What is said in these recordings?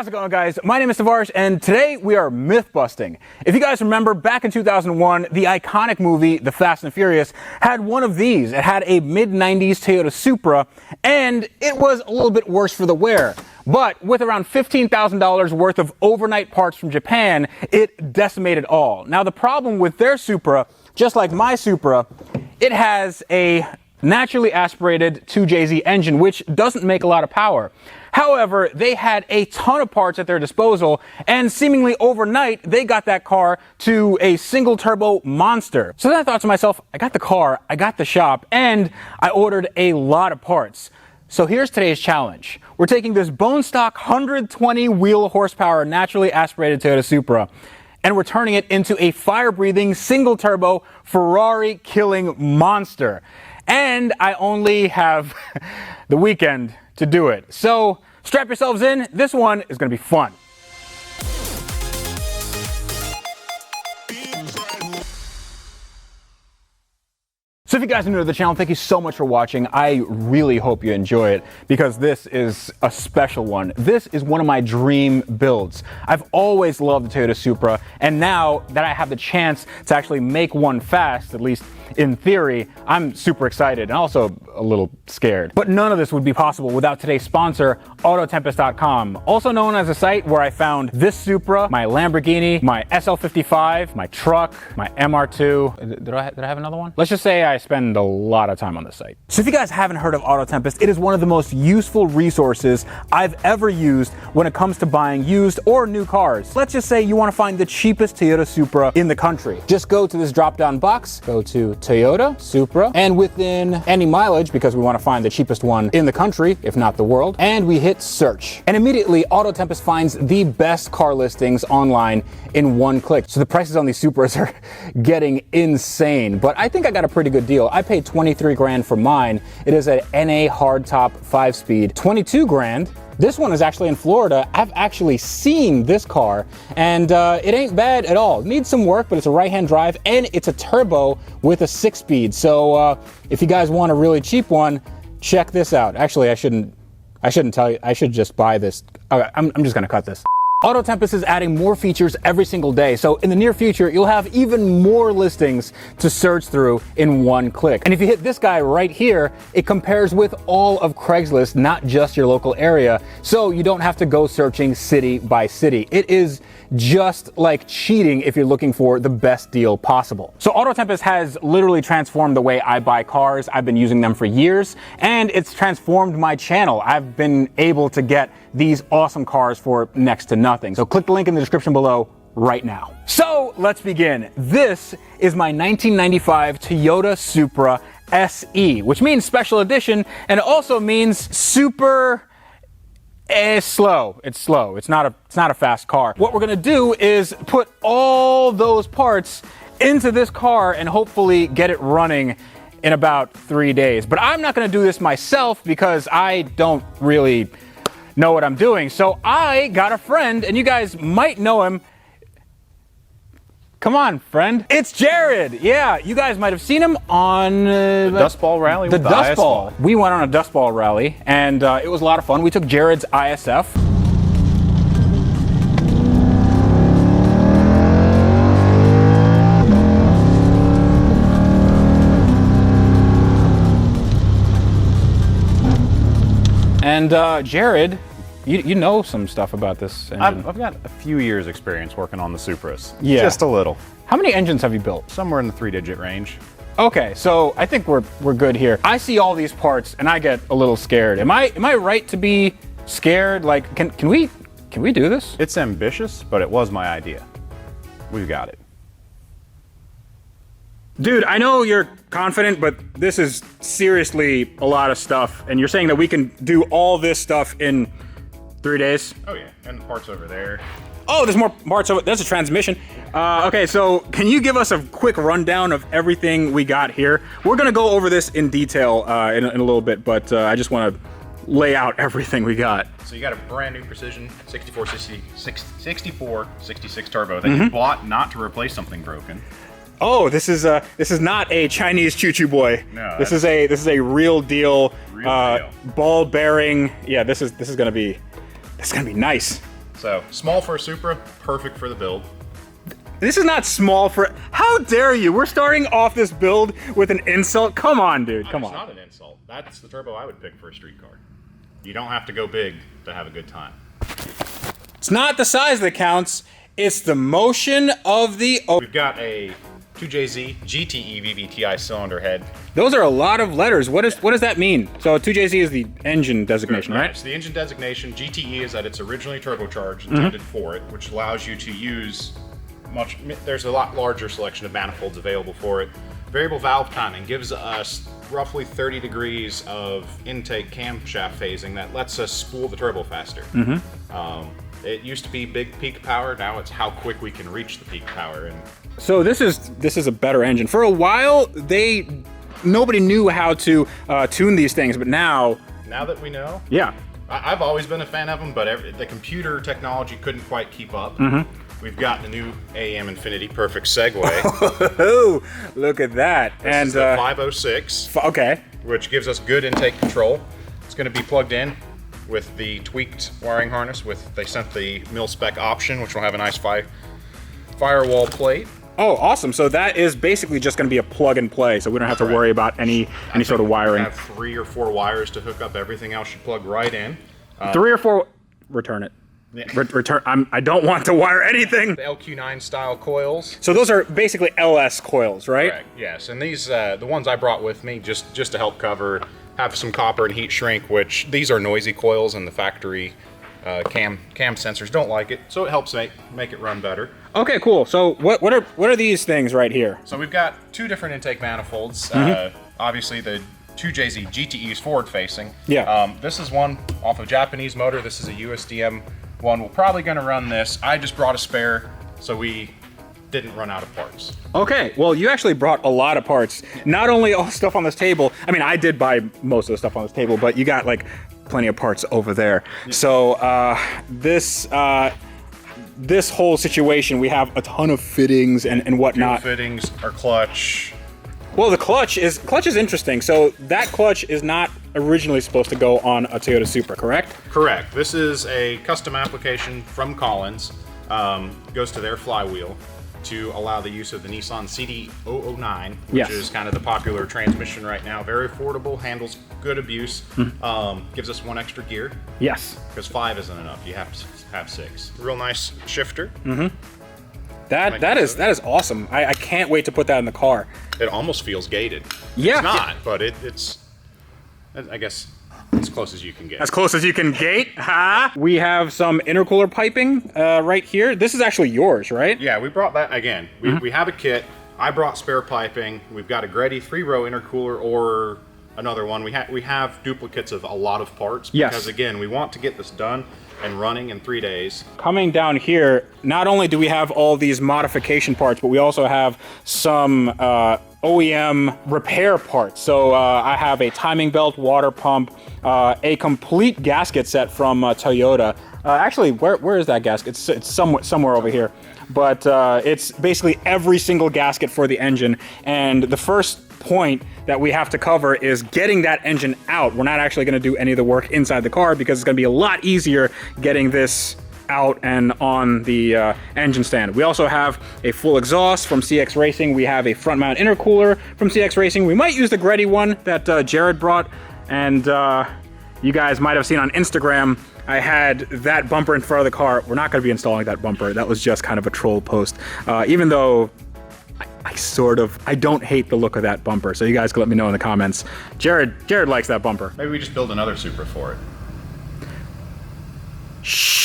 How's it going, guys? My name is Tavarish, and today we are myth busting. If you guys remember, back in 2001, the iconic movie, The Fast and Furious, had one of these. It had a mid-90s Toyota Supra, and it was a little bit worse for the wear. But with around $15,000 worth of overnight parts from Japan, it decimated all. Now, the problem with their Supra, just like my Supra, it has a naturally aspirated 2JZ engine, which doesn't make a lot of power. However, they had a ton of parts at their disposal, and seemingly overnight, they got that car to a single turbo monster. So then I thought to myself, I got the car, I got the shop, and I ordered a lot of parts. So here's today's challenge. We're taking this bone stock 120 wheel horsepower naturally aspirated Toyota Supra, and we're turning it into a fire-breathing single turbo Ferrari killing monster. And I only have the weekend to do it. So strap yourselves in. This one is going to be fun. So if you guys are new to the channel, thank you so much for watching. I really hope you enjoy it because this is a special one. This is one of my dream builds. I've always loved the Toyota Supra, and now that I have the chance to actually make one fast, at least in theory, I'm super excited and also a little scared. But none of this would be possible without today's sponsor, AutoTempest.com, also known as a site where I found this Supra, my Lamborghini, my SL55, my truck, my MR2. Did I have another one? Let's just say I spend a lot of time on this site. So if you guys haven't heard of AutoTempest, it is one of the most useful resources I've ever used when it comes to buying used or new cars. Let's just say you want to find the cheapest Toyota Supra in the country. Just go to this drop-down box, go to Toyota Supra, and within any mileage, because we want to find the cheapest one in the country, if not the world, and we hit search. And immediately, AutoTempest finds the best car listings online in one click. So the prices on these Supras are getting insane, but I think I got a pretty good deal. I paid 23 grand for mine. It is an NA hardtop 5-speed, 22 grand. This one is actually in Florida. I've actually seen this car, and it ain't bad at all. It needs some work, but it's a right-hand drive, and it's a turbo with a 6-speed. So if you guys want a really cheap one, check this out. Actually, I shouldn't tell you. I should just buy this. Okay, I'm just gonna cut this. AutoTempest is adding more features every single day, so in the near future, you'll have even more listings to search through in one click. And if you hit this guy right here, it compares with all of Craigslist, not just your local area, so you don't have to go searching city by city. It is just like cheating if you're looking for the best deal possible. So AutoTempest has literally transformed the way I buy cars. I've been using them for years, and it's transformed my channel. I've been able to get these awesome cars for next to nothing. So click the link in the description below right now. So let's begin. This is my 1995 Toyota Supra SE, which means special edition, and it also means super slow. It's slow. It's not a fast car. What we're gonna do is put all those parts into this car and hopefully get it running in about 3 days. But I'm not gonna do this myself because I don't really know what I'm doing. So I got a friend, and you guys might know him. Come on, friend. It's Jared. Yeah, you guys might have seen him on the Dust Ball Rally. The Dust Ball. We went on a Dust Ball Rally, and it was a lot of fun. We took Jared's ISF. And Jared, you know some stuff about this engine. I've got a few years experience working on the Supras. Yeah. Just a little. How many engines have you built? Somewhere in the 3-digit range. Okay, so I think we're good here. I see all these parts and I get a little scared. Am I right to be scared? Like, can we do this? It's ambitious, but it was my idea. We've got it. Dude, I know you're confident, but this is seriously a lot of stuff. And you're saying that we can do all this stuff in 3 days? Oh yeah, and the parts over there. Oh, there's more parts of it. There's a transmission. Okay, so can you give us a quick rundown of everything we got here? We're gonna go over this in detail in a little bit, but I just wanna lay out everything we got. So you got a brand new Precision 6466 turbo that you bought not to replace something broken. Oh, this is not a Chinese choo-choo boy. No, this is a real deal, ball bearing. Yeah, this is gonna be nice. So, small for a Supra, perfect for the build. This is not small for, how dare you? We're starting off this build with an insult. Come on, dude, come on. It's not an insult. That's the turbo I would pick for a street car. You don't have to go big to have a good time. It's not the size that counts, it's the motion of the... We've got a 2JZ GTE VVTi cylinder head. Those are a lot of letters. What does that mean? So 2JZ is the engine designation, right? It's the engine designation. GTE is that it's originally turbocharged, intended for it, which allows you to use there's a lot larger selection of manifolds available for it. Variable valve timing gives us roughly 30 degrees of intake camshaft phasing that lets us spool the turbo faster. It used to be big peak power, now it's how quick we can reach the peak power. And so this is a better engine. For a while, nobody knew how to tune these things, but now that we know, yeah, I've always been a fan of them, but the computer technology couldn't quite keep up. We've got the new AM Infinity Perfect Segway. Oh, look at that. This is the 506. Okay. Which gives us good intake control. It's going to be plugged in with the tweaked wiring harness. They sent the mil-spec option, which will have a nice firewall plate. Oh, awesome. So that is basically just going to be a plug and play, so we don't have to worry about any sort of wiring. We have 3 or 4 wires to hook up. Everything else should plug right in. 3 or 4... Return it. Yeah. Return. I don't want to wire anything. The LQ9 style coils. So those are basically LS coils, right? Correct. Yes, and these the ones I brought with me just to help cover have some copper and heat shrink. Which these are noisy coils, and the factory cam sensors don't like it, so it helps make it run better. Okay, cool. So what are these things right here? So we've got 2 different intake manifolds. Obviously the 2JZ GTE is forward facing. Yeah. This is one off a Japanese motor. This is a USDM one. We're probably going to run this. I just brought a spare, so we didn't run out of parts. Okay, well, you actually brought a lot of parts. Not only all stuff on this table. I mean, I did buy most of the stuff on this table, but you got like plenty of parts over there. Yeah. So this whole situation, we have a ton of fittings and whatnot. Fuel fittings, our clutch. Well, the clutch is interesting. So that clutch is not originally supposed to go on a Toyota Supra, correct? Correct. This is a custom application from Collins. Goes to their flywheel to allow the use of the Nissan CD009, which is kind of the popular transmission right now. Very affordable, handles good abuse, gives us 1 extra gear. Yes. Because 5 isn't enough. You have to have 6. Real nice shifter. That is awesome. I can't wait to put that in the car. It almost feels gated. Yeah. It's not, but it's I guess as close as you can get. As close as you can gate, huh? We have some intercooler piping right here. This is actually yours, right? Yeah, we brought that again. We have a kit. I brought spare piping. We've got a Greddy 3-row intercooler or another one. We have duplicates of a lot of parts because again, we want to get this done and running in 3 days. Coming down here, not only do we have all these modification parts, but we also have some OEM repair parts. So I have a timing belt, water pump, a complete gasket set from Toyota. Actually, where is that gasket? It's somewhere over here. But it's basically every single gasket for the engine. And the first point that we have to cover is getting that engine out. We're not actually going to do any of the work inside the car because it's going to be a lot easier getting this out and on the engine stand. We also have a full exhaust from CX Racing. We have a front mount intercooler from CX Racing. We might use the Greddy one that Jared brought, and you guys might have seen on Instagram I had that bumper in front of the car. We're not going to be installing that bumper. That was just kind of a troll post, even though I don't hate the look of that bumper, so you guys can let me know in the comments. Jared likes that bumper. Maybe we just build another Supra for it. Shh.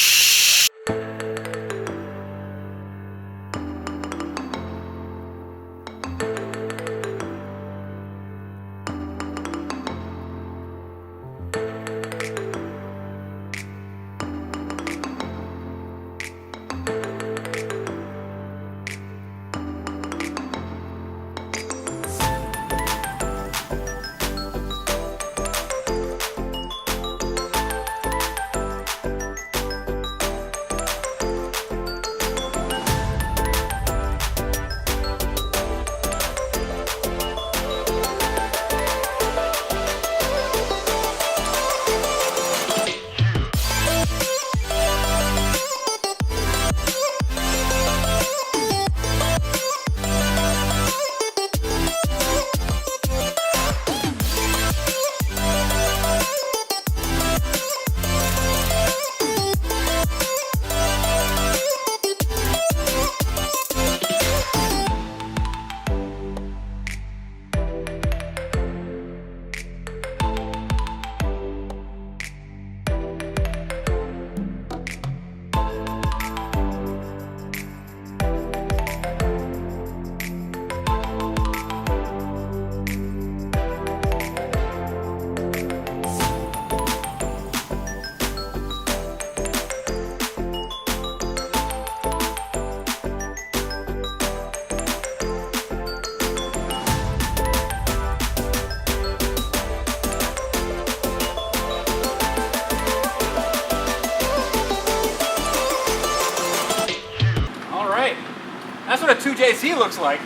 That's what a 2JZ looks like.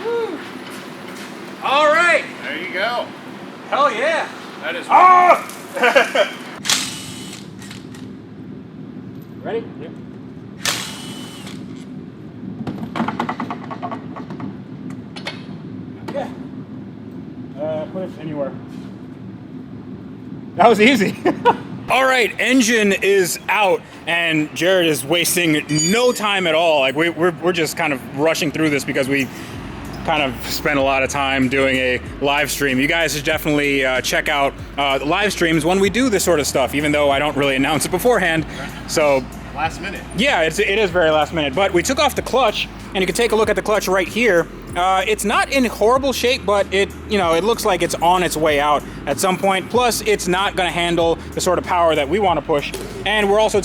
Woo. All right. There you go. Hell yeah. That is. Oh! Ready? Yep. Yeah. Put it anywhere. That was easy. All right, engine is out, and Jared is wasting no time at all. Like we're just kind of rushing through this because we kind of spent a lot of time doing a live stream. You guys should definitely check out the live streams when we do this sort of stuff, even though I don't really announce it beforehand. So Last minute. yeah, it is very last minute. But we took off the clutch, and you can take a look at the clutch right here. It's not in horrible shape, but it looks like it's on its way out at some point. Plus, it's not going to handle the sort of power that we want to push. And we're also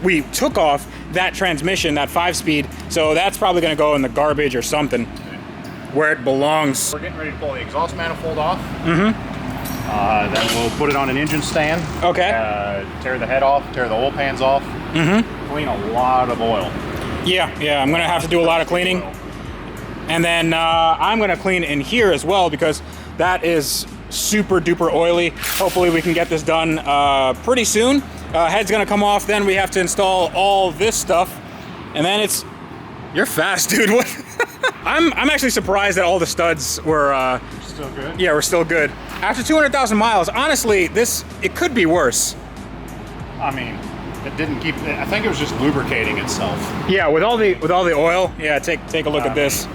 we took off that transmission, that 5-speed. So that's probably going to go in the garbage or something, where it belongs. We're getting ready to pull the exhaust manifold off. Mm-hmm. Then we'll put it on an engine stand. Okay. Tear the head off, tear the oil pans off. Mm-hmm. Clean a lot of oil. Yeah, I'm going to have to do a lot of cleaning. And then I'm going to clean in here as well because that is super duper oily. Hopefully we can get this done pretty soon. Head's going to come off, then we have to install all this stuff. And then you're fast, dude. What? I'm actually surprised that all the studs were Still good? Yeah, we're still good. After 200,000 miles, honestly, it could be worse. I mean, it didn't keep. I think it was just lubricating itself. Yeah, with all the oil. Yeah, take a look at this.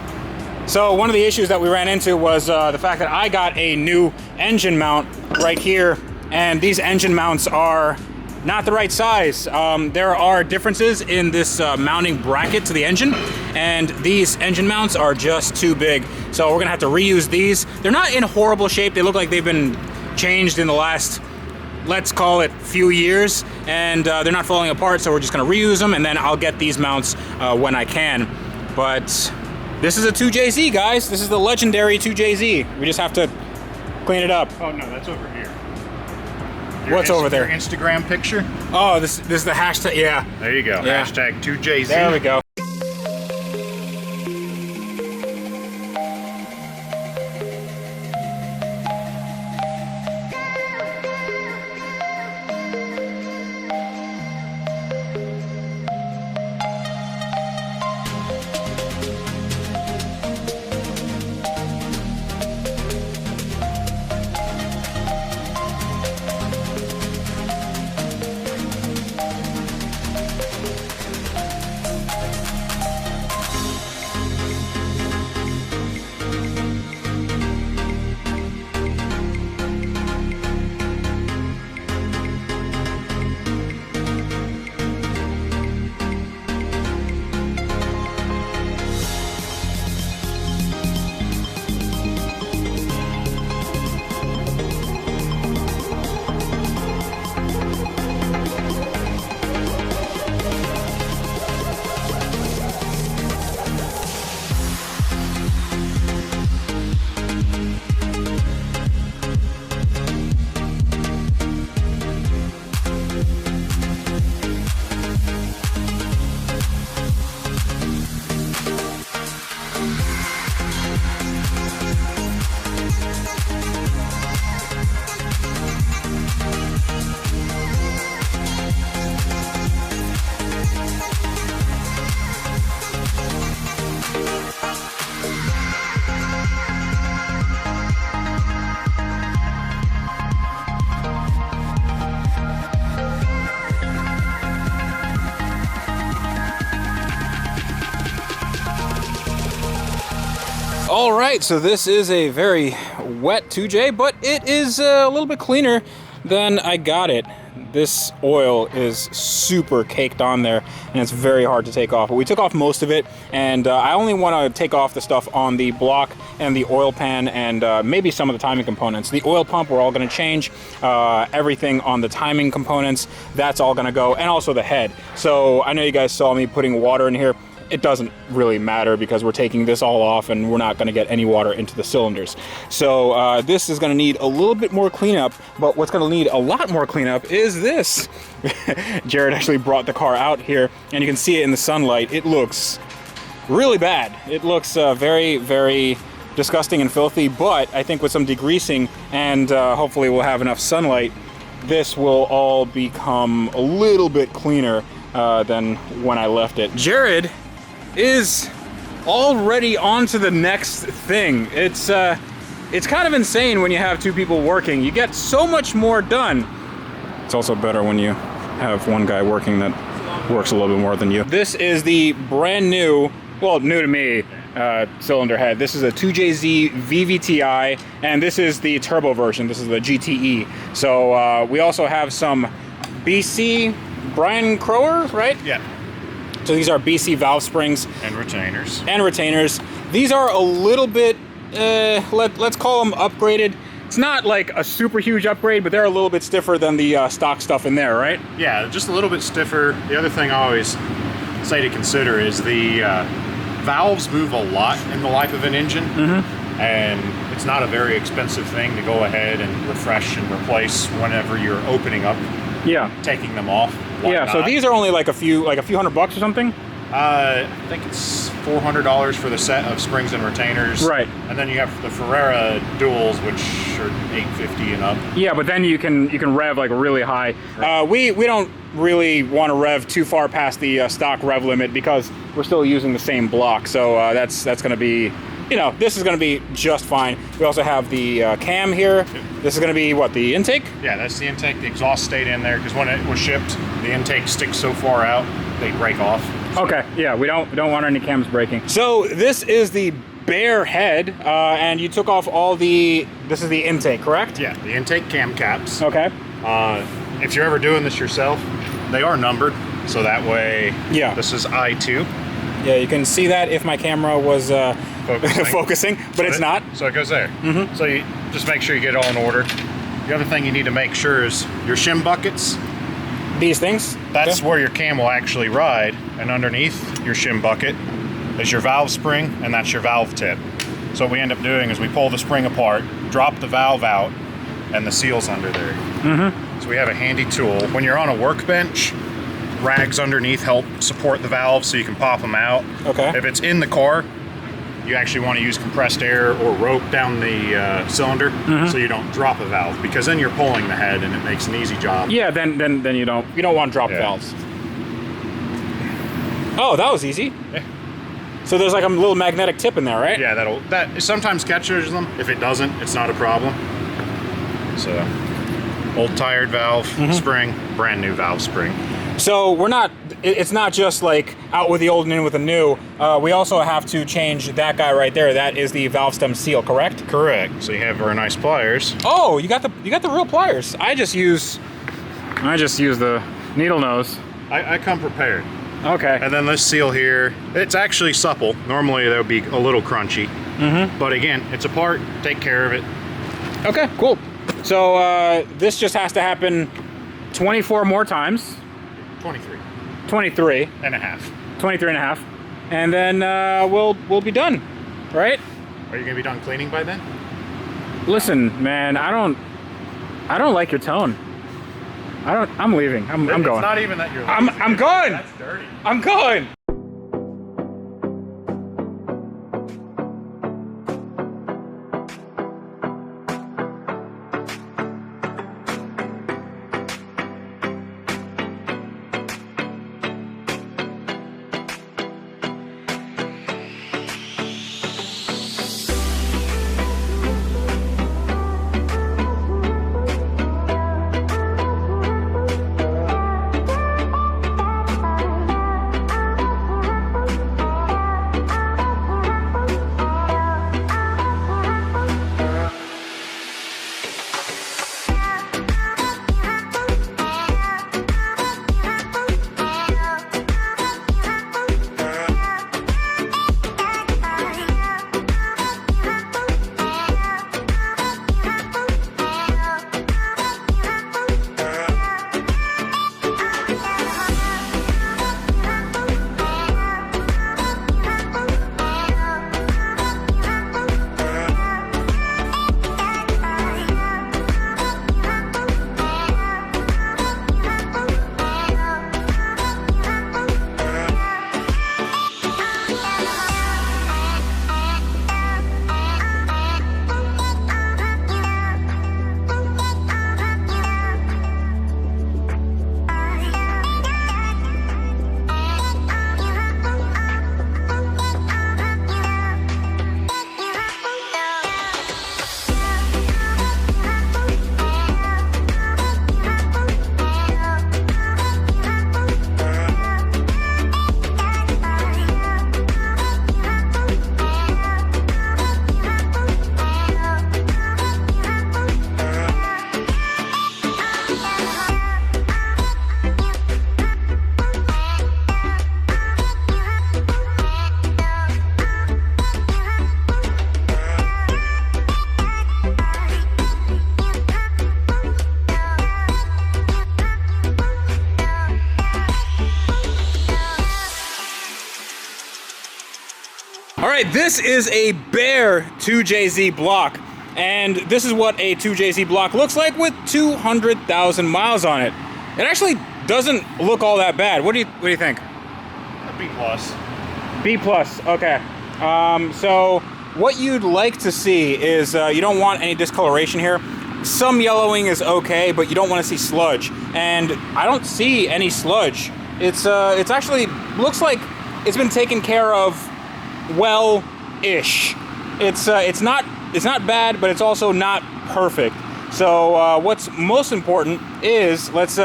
So one of the issues that we ran into was the fact that I got a new engine mount right here, and these engine mounts are not the right size. There are differences in this mounting bracket to the engine, and these engine mounts are just too big. So we're gonna have to reuse these. They're not in horrible shape. They look like they've been changed in the last, let's call it, few years, and they're not falling apart, so we're just gonna reuse them, and then I'll get these mounts when I can. But this is a 2JZ, guys. This is the legendary 2JZ. We just have to clean it up. Oh no, that's over here. What's over there? Your Instagram picture? Oh, this is the hashtag. Yeah. There you go. Yeah. Hashtag 2JZ. There we go. All right, so this is a very wet 2J, but it is a little bit cleaner than I got it. This oil is super caked on there, and it's very hard to take off. But we took off most of it, and I only want to take off the stuff on the block and the oil pan and maybe some of the timing components. The oil pump, we're all going to change. Everything on the timing components, that's all going to go, and also the head. So I know you guys saw me putting water in here. it doesn't really matter because we're taking this all off and we're not going to get any water into the cylinders. So this is going to need a little bit more cleanup, but what's going to need a lot more cleanup is this. Jared actually brought the car out here and you can see it in the sunlight. It looks really bad. It looks very, very disgusting and filthy, but I think with some degreasing and hopefully we'll have enough sunlight, this will all become a little bit cleaner than when I left it. Jared is already on to the next thing. It's kind of insane when you have two people working. You get so much more done. It's also better when you have one guy working that works a little bit more than you. This is the brand new, well, new to me, cylinder head. This is a 2JZ VVTi, and this is the turbo version. This is the GTE. So we also have some BC Brian Crower, right? Yeah. So these are BC valve springs. And retainers. And retainers. These are a little bit, let's call them upgraded. It's not like a super huge upgrade, but they're a little bit stiffer than the stock stuff in there, right? Yeah, just a little bit stiffer. The other thing I always say to consider is the valves move a lot in the life of an engine. And it's not a very expensive thing to go ahead and refresh and replace whenever you're opening up. Yeah. Taking them off. Yeah, so these are only like a few $100 or something? I think it's $400 for the set of springs and retainers. Right. And then you have the Ferrera duals, which are $850 and up. Yeah, but then you can rev like really high. Right. We don't really want to rev too far past the stock rev limit because we're still using the same block. So that's going to be, you know, this is going to be just fine. We also have the cam here. This is going to be what, the intake? Yeah, that's the intake. The exhaust stayed in there because when it was shipped, the intake sticks so far out they break off. So. Okay, yeah, we don't want any cams breaking. So this is the bare head, and you took off all the. This is the intake, correct? Yeah, the intake cam caps. Okay. If you're ever doing this yourself, they are numbered, so that way. Yeah. This is I2. Yeah, you can see that if my camera was focusing, but so it's not. So it goes there. So you just make sure you get it all in order. The other thing you need to make sure is your shim buckets. These things? That's where your cam will actually ride, and underneath your shim bucket is your valve spring, and that's your valve tip. So what we end up doing is we pull the spring apart, drop the valve out, and the seal's under there. So we have a handy tool. When you're on a workbench, rags underneath help support the valve so you can pop them out. Okay. If it's in the car, you actually want to use compressed air or rope down the cylinder so you don't drop a valve, because then you're pulling the head and it makes an easy job. Yeah, then you don't want to drop valves. Oh, that was easy. Yeah. So there's like a little magnetic tip in there, right? Yeah, that sometimes catches them. If it doesn't, it's not a problem. So old tired valve spring, brand new valve spring. So it's not just like out with the old and in with the new. We also have to change that guy right there. That is the valve stem seal, correct? Correct. So you have our nice pliers. Oh, you got the real pliers. I just use the needle nose. I come prepared. Okay. And then this seal here, it's actually supple. Normally that would be a little crunchy. But again, it's a part, take care of it. Okay, cool. So this just has to happen 24 more times. 23 and a half. 23 and a half. And then we'll be done, right? Are you gonna be done cleaning by then? Listen, man, I don't like your tone. I'm leaving. I'm going. It's not even that you're leaving. I'm going. That's dirty. I'm going. right, this is a bare 2JZ block, and this is what a 2JZ block looks like with 200,000 miles on it. It actually doesn't look all that bad. What do you think? A B plus. B plus. Okay. So what you'd like to see is you don't want any discoloration here. Some yellowing is okay, but you don't want to see sludge, and I don't see any sludge. It's actually looks like it's been taken care of well-ish. It's not bad, but it's also not perfect. So what's most important is let's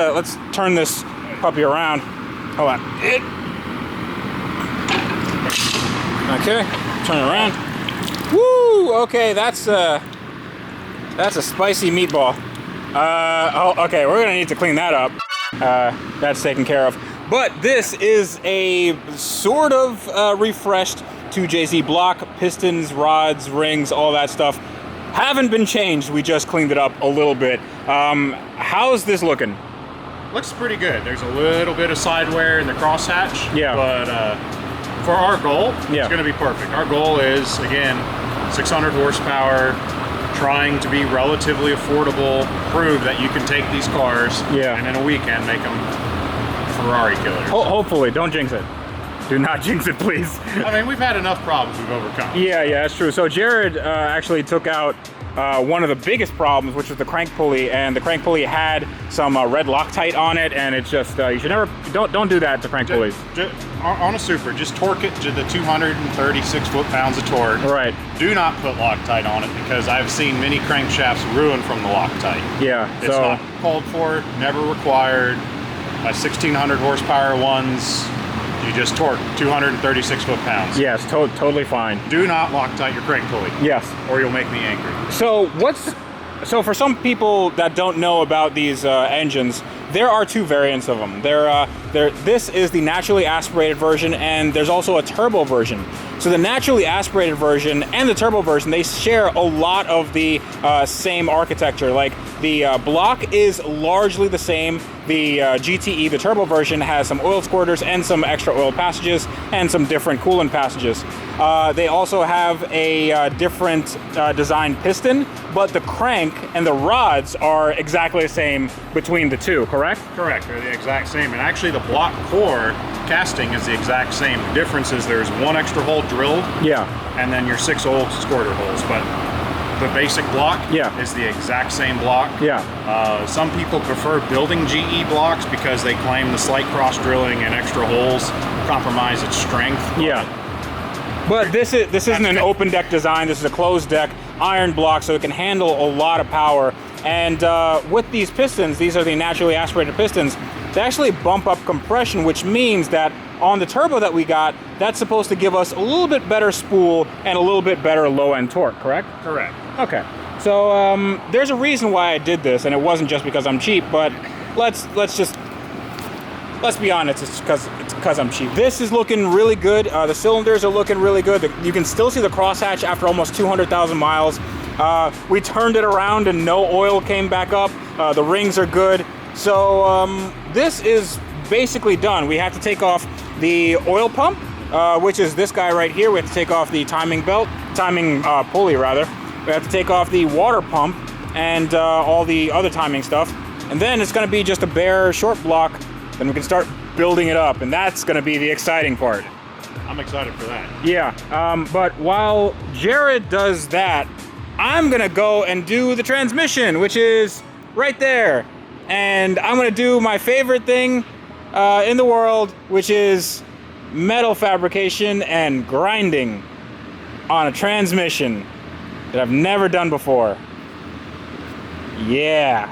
turn this puppy around. Hold on. Okay, turn it around. Woo! Okay, that's a spicy meatball. Oh, okay, we're gonna need to clean that up. That's taken care of. But this is a sort of refreshed 2JZ block. Pistons, rods, rings, all that stuff haven't been changed. We just cleaned it up a little bit. How's this looking? Looks pretty good. There's a little bit of side wear in the crosshatch. Yeah. But for our goal, yeah, it's going to be perfect. Our goal is, again, 600 horsepower, trying to be relatively affordable, prove that you can take these cars, yeah, and in a weekend make them Ferrari killers. Hopefully, don't jinx it. Do not jinx it, please. I mean, we've had enough problems we've overcome. Yeah, that's true. So Jared actually took out one of the biggest problems, which was the crank pulley, and the crank pulley had some red Loctite on it, and it's just you should never don't do that to crank pulleys. On a Supra, just torque it to the 236 foot-pounds of torque. Right. Do not put Loctite on it, because I've seen many crankshafts ruined from the Loctite. Yeah. It's not called for, never required. My 1600 horsepower ones, you just torque 236 foot-pounds. Yes, totally fine. Do not Loctite your crank pulley. Yes. Or you'll make me angry. So for some people that don't know about these engines, there are two variants of them. This is the naturally aspirated version, and there's also a turbo version. So the naturally aspirated version and the turbo version, they share a lot of the same architecture. Like the block is largely the same. The GTE, the turbo version, has some oil squirters and some extra oil passages and some different coolant passages. They also have a different design piston, but the crank and the rods are exactly the same between the two, correct? Correct, they're the exact same. And actually the block core casting is the exact same. The difference is there's one extra hole drilled, yeah, and then your 6 oil squirter holes. But the basic block, yeah, is the exact same block. Yeah. Some people prefer building GE blocks because they claim the slight cross drilling and extra holes compromise its strength. Yeah. But this isn't an open deck design. This is a closed deck iron block, so it can handle a lot of power. And with these pistons, these are the naturally aspirated pistons, they actually bump up compression, which means that on the turbo that we got, that's supposed to give us a little bit better spool and a little bit better low-end torque, correct? Correct. Okay. So there's a reason why I did this, and it wasn't just because I'm cheap, but let's be honest, it's because I'm cheap. This is looking really good. The cylinders are looking really good. You can still see the crosshatch after almost 200,000 miles. We turned it around and no oil came back up. The rings are good. So this is basically done. We have to take off the oil pump, which is this guy right here. We have to take off the timing pulley rather. We have to take off the water pump and all the other timing stuff. And then it's gonna be just a bare short block. Then we can start building it up, and that's gonna be the exciting part. I'm excited for that. Yeah, but while Jared does that, I'm gonna go and do the transmission, which is right there. And I'm gonna do my favorite thing in the world, which is metal fabrication and grinding on a transmission that I've never done before. Yeah.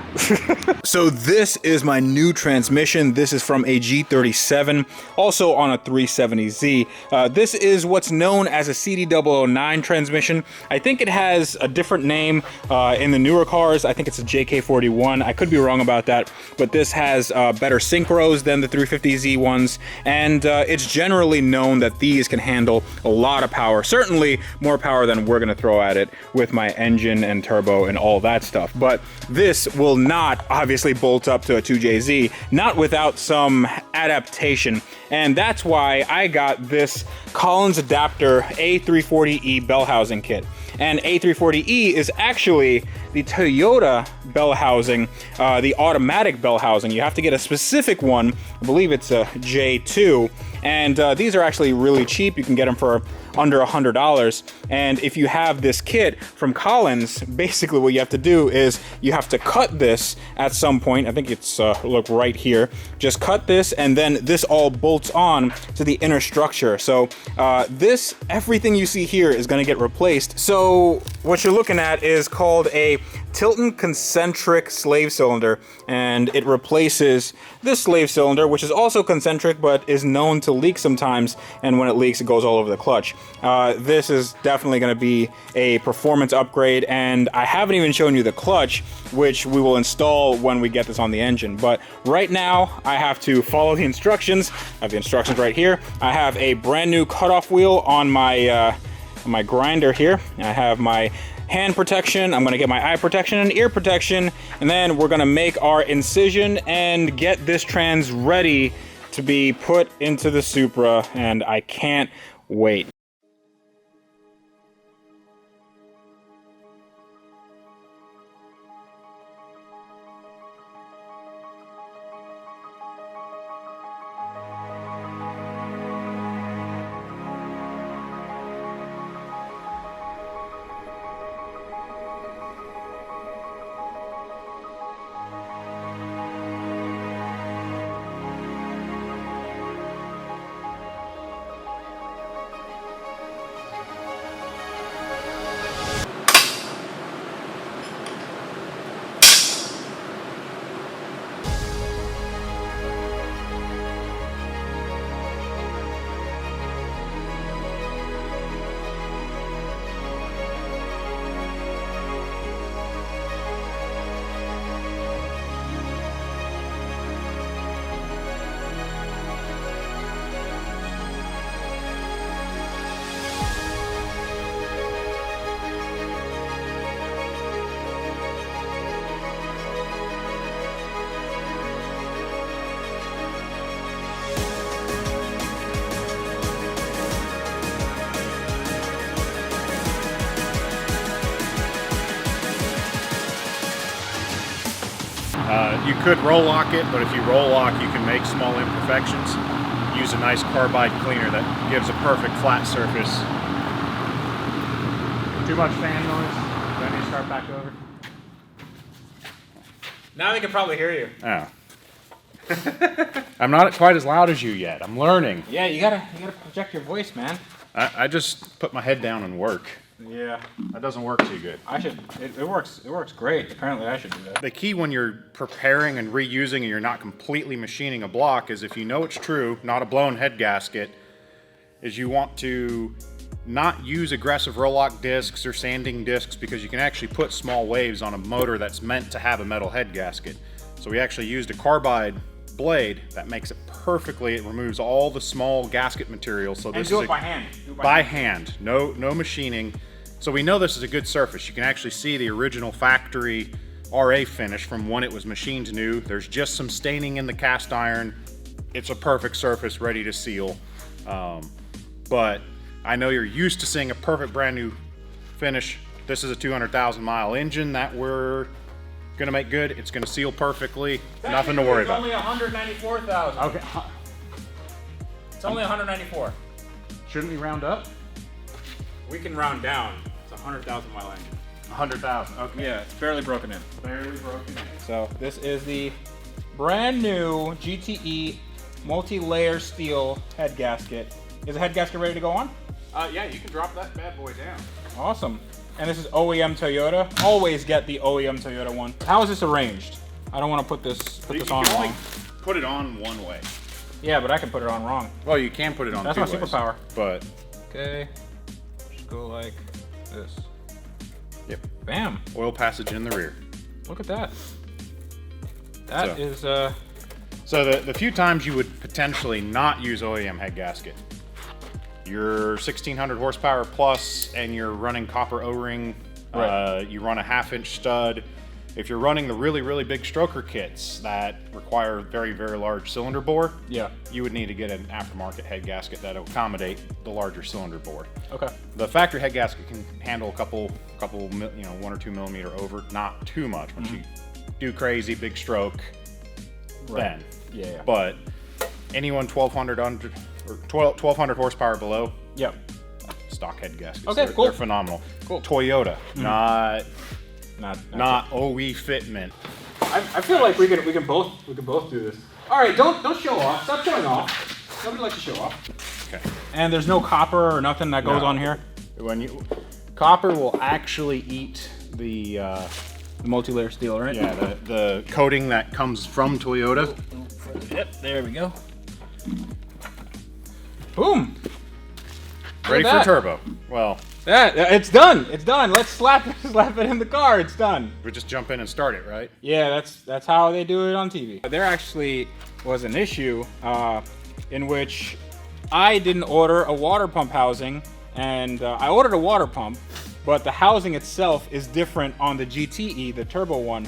So this is my new transmission. This is from a G37, also on a 370Z. This is what's known as a CD009 transmission. I think it has a different name in the newer cars. I think it's a JK41. I could be wrong about that, but this has better synchros than the 350Z ones, and it's generally known that these can handle a lot of power, certainly more power than we're gonna throw at it with my engine and turbo and all that stuff. But this will not obviously bolt up to a 2JZ, not without some adaptation. And that's why I got this Collins adapter A340E bell housing kit. And A340E is actually the Toyota bell housing, the automatic bell housing. You have to get a specific one. I believe it's a J2. And these are actually really cheap. You can get them for under $100. And if you have this kit from Collins, basically what you have to do is you have to cut this at some point. I think it's look right here. Just cut this, and then this all bolts on to the inner structure. So everything you see here is going to get replaced. So what you're looking at is called a Tilton concentric slave cylinder, and it replaces this slave cylinder, which is also concentric but is known to leak sometimes, and when it leaks it goes all over the clutch. This is definitely going to be a performance upgrade, and I haven't even shown you the clutch, which we will install when we get this on the engine. But right now I have to follow the instructions. I have the instructions right here. I have a brand new cutoff wheel on my grinder here. I have my hand protection, I'm gonna get my eye protection and ear protection, and then we're gonna make our incision and get this trans ready to be put into the Supra, and I can't wait. You could roll lock it, but if you roll lock, you can make small imperfections. Use a nice carbide cleaner that gives a perfect flat surface. Too much fan noise? Do I need to start back over? Now they can probably hear you. Oh. I'm not quite as loud as you yet. I'm learning. Yeah, you gotta project your voice, man. I just put my head down and work. Yeah. That doesn't work too good. I should. It works great. Apparently I should do that. The key when you're preparing and reusing and you're not completely machining a block is, if you know it's true, not a blown head gasket, is you want to not use aggressive roll lock discs or sanding discs, because you can actually put small waves on a motor that's meant to have a metal head gasket. So we actually used a carbide blade that makes it perfectly. It removes all the small gasket material. So this do is it by hand. By hand. No machining. So we know this is a good surface. You can actually see the original factory RA finish from when it was machined new. There's just some staining in the cast iron. It's a perfect surface ready to seal. But I know you're used to seeing a perfect brand new finish. This is a 200,000 mile engine that we're gonna make good. It's gonna seal perfectly. Nothing to worry about. It's only 194,000. Okay. It's only 194. Shouldn't we round up? We can round down. It's a 100,000 mile engine. 100,000. Okay. Yeah, it's barely broken in. Barely broken in. So this is the brand new GTE multi-layer steel head gasket. Is the head gasket ready to go on? Yeah, you can drop that bad boy down. Awesome. And this is OEM Toyota. Always get the OEM Toyota one. How is this arranged? I don't want to put this on You can wrong. only put it on one way. Yeah, but I can put it on wrong. Well, you can put it on That's two my ways, superpower. But Okay. Just go like this. yep, Bam. oil passage in the rear. Look at that. That is So the few times you would potentially not use OEM head gasket, you're 1600 horsepower plus and you're running copper O-ring, Right. You run a 1/2 inch stud, If you're running the really, really big stroker kits that require very, very large cylinder bore, Yeah. you would need to get an aftermarket head gasket that will accommodate the larger cylinder bore. Okay. The factory head gasket can handle a couple, 1 or 2 millimeter over, not too much. Once you do crazy big stroke, then. Yeah. But anyone 1200 horsepower below, Yep. stock head gaskets. Okay, cool. They're phenomenal. Cool. Toyota, not Not OE fitment. I feel like we can both do this. All right, don't show off. Stop showing off. Nobody likes to show off. Okay. And there's no copper or nothing that goes on here. Copper will actually eat the multi-layer steel, right? yeah the coating that comes from Toyota. Yep. There we go. Boom. Ready for turbo. Well, Yeah, it's done. It's done. Let's slap it in the car. It's done. we just jump in and start it, right? Yeah, that's how they do it on TV. There actually was an issue in which I didn't order a water pump housing, and I ordered a water pump, but the housing itself is different on the GTE, the turbo one,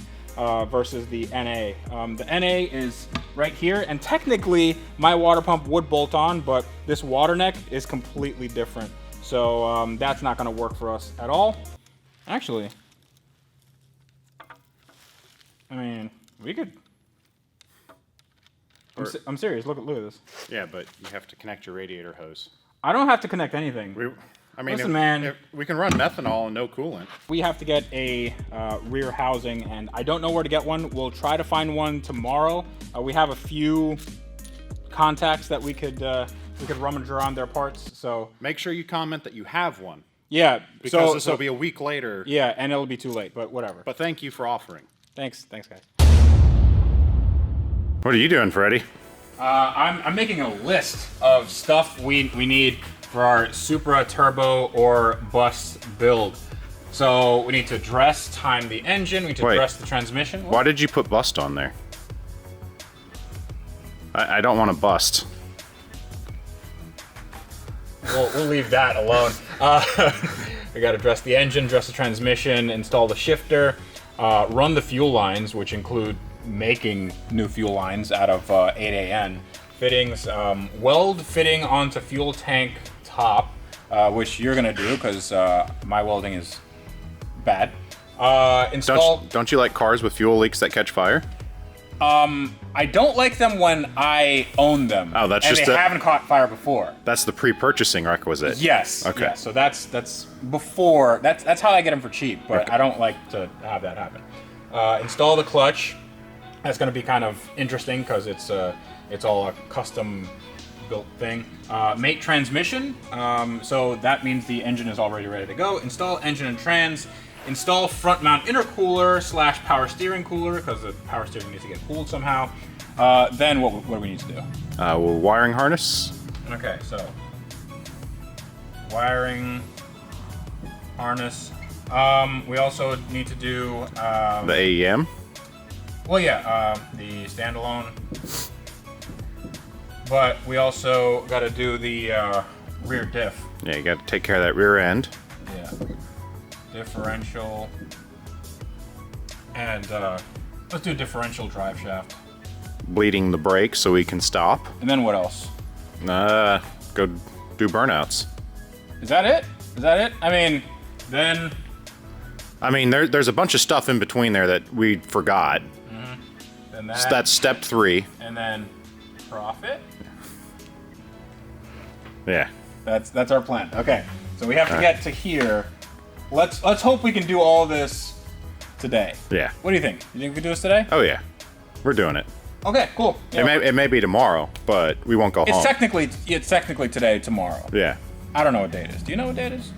versus the NA. The NA is right here, and technically my water pump would bolt on, but this water neck is completely different. So that's not gonna work for us at all. Actually, I mean, we could. I'm serious. Look at this. Yeah, but you have to connect your radiator hose. I don't have to connect anything. Listen, man. if we can run methanol and no coolant. We have to get a rear housing, and I don't know where to get one. We'll try to find one tomorrow. We have a few contacts that we could rummage around their parts. So Make sure you comment that you have one, yeah, because this will be a week later. yeah, and it'll be too late. But whatever. But thank you for offering. Thanks, guys. What are you doing, Freddie? I'm making a list of stuff we need for our Supra turbo or bust build. So we need to time the engine. We need to dress the transmission. Why did you put bust on there? I don't want to bust. We'll leave that alone. We got to dress the engine, dress the transmission, install the shifter, run the fuel lines, which include making new fuel lines out of 8AN fittings, weld fitting onto fuel tank top, which you're gonna do because my welding is bad. Install. Don't you like cars with fuel leaks that catch fire? I don't like them when I own them. Oh, that's and just they haven't caught fire before. That's the pre-purchasing requisite. Yes. Okay. Yeah, so that's before. That's how I get them for cheap, but Okay. I don't like to have that happen. Install the clutch. That's going to be kind of interesting because it's all a custom built thing. Mate transmission. So that means the engine is already ready to go. Install engine and trans. Install front mount intercooler / power steering cooler because the power steering needs to get cooled somehow. Then what do we need to do? Wiring harness. Okay, so wiring harness. We also need to do The AEM. well, yeah, the standalone. But we also got to do the rear diff. Yeah, you got to take care of that rear end. Yeah. Differential. And let's do differential drive shaft. Bleeding the brake so we can stop. And then what else? Go do burnouts. Is that it? Is that it? I mean, then. I mean, there's a bunch of stuff in between there that we forgot. Then So that's step 3. And then profit. Yeah. That's our plan. Okay, so we have to get to here. Let's hope we can do all this today. Yeah. What do you think? You think we can do this today? Oh yeah. We're doing it. Okay, cool. Yeah, It may be tomorrow, but we won't go home. it's technically today, tomorrow. Yeah. I don't know what day it is. Do you know what day it is?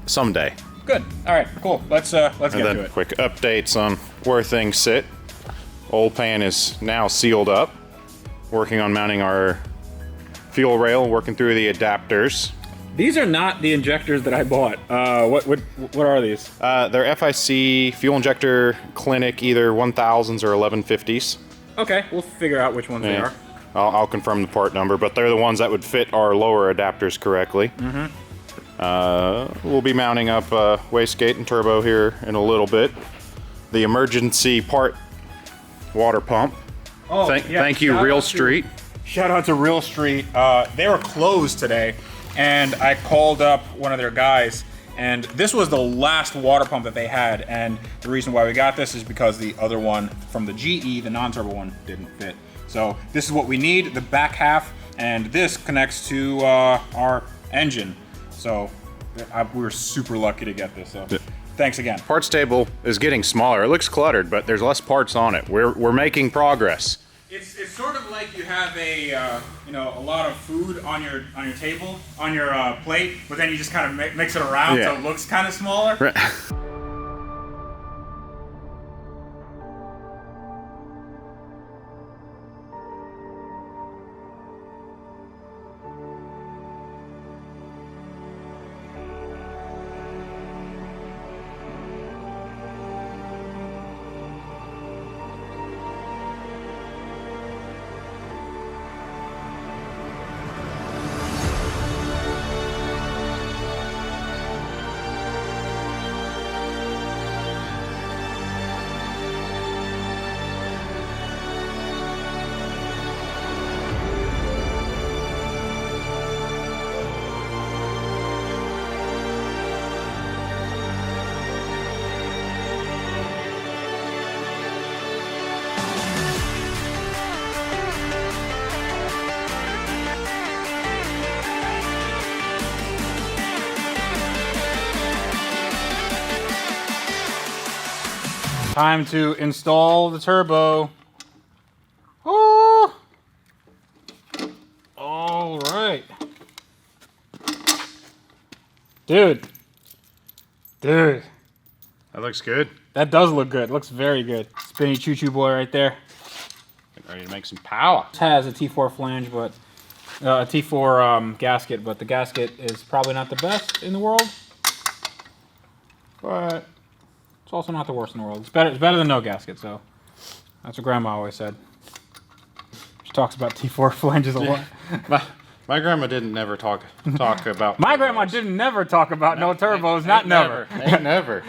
Someday. Good. All right, cool. Let's get And to then it. quick updates on where things sit. Old pan is now sealed up. Working on mounting our fuel rail, working through the adapters. These are not the injectors that I bought. What are these? They're FIC fuel injector clinic, either 1000s or 1150s. Okay, we'll figure out which ones they are. I'll confirm the part number, but they're the ones that would fit our lower adapters correctly. We'll be mounting up wastegate and turbo here in a little bit. the emergency part water pump. Oh, thank you, Real Street. Shout out to Real Street. They were closed today, and I called up one of their guys, and this was the last water pump that they had, and the reason why we got this is because the other one from the GE, the non-turbo one, didn't fit. So this is what we need, the back half, and this connects to our engine. So we were super lucky to get this, so thanks again. Parts table is getting smaller. It looks cluttered, but there's less parts on it. We're making progress. It's sort of like you have a a lot of food on your table, on your plate, but then you just kind of mix it around so it looks kind of smaller. Right. Time to install the turbo. Oh! All right. Dude. That looks good. That does look good. Looks very good. Spinny choo-choo boy right there. Getting ready to make some power. It has a T4 flange, but a T4 gasket, but the gasket is probably not the best in the world. But it's also not the worst in the world. It's better than no gasket, so that's what Grandma always said. She talks about T4 flanges a lot. My grandma didn't never talk about. My grandma didn't never talk about no turbos, not never. Ain't never.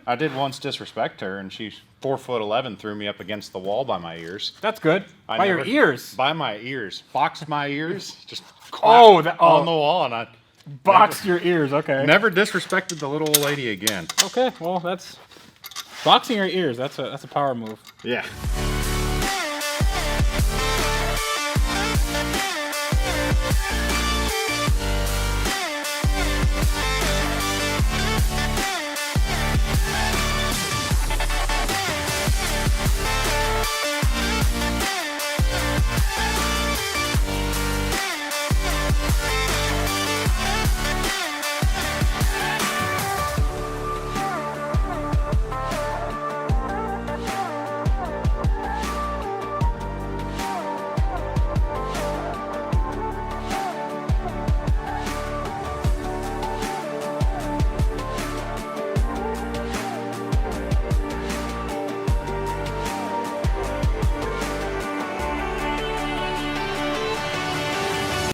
I did once disrespect her, and she's 4'11", threw me up against the wall by my ears. That's good. By your ears. By my ears. Boxed my ears. Just on the wall, and I boxed your ears. Okay. never disrespected the little old lady again. Okay. Well, that's boxing your ears. That's a power move. Yeah.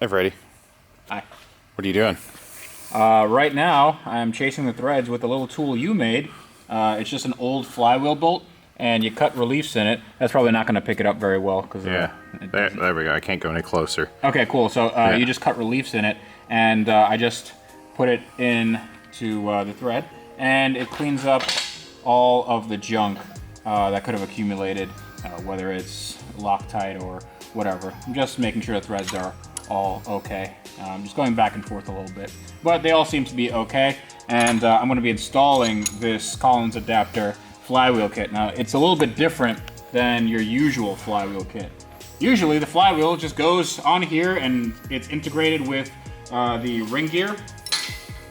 Hey, Freddie. Hi. What are you doing? Right now, I'm chasing the threads with a little tool you made. It's just an old flywheel bolt, and you cut reliefs in it. That's probably not going to pick it up very well. Yeah, there we go. I can't go any closer. Okay, cool. So you just cut reliefs in it, and I just put it into the thread, and it cleans up all of the junk that could have accumulated, whether it's Loctite or whatever. I'm just making sure the threads are all okay. Just going back and forth a little bit, but they all seem to be okay. And I'm going to be installing this Collins adapter flywheel kit. Now, it's a little bit different than your usual flywheel kit. Usually the flywheel just goes on here and it's integrated with the ring gear,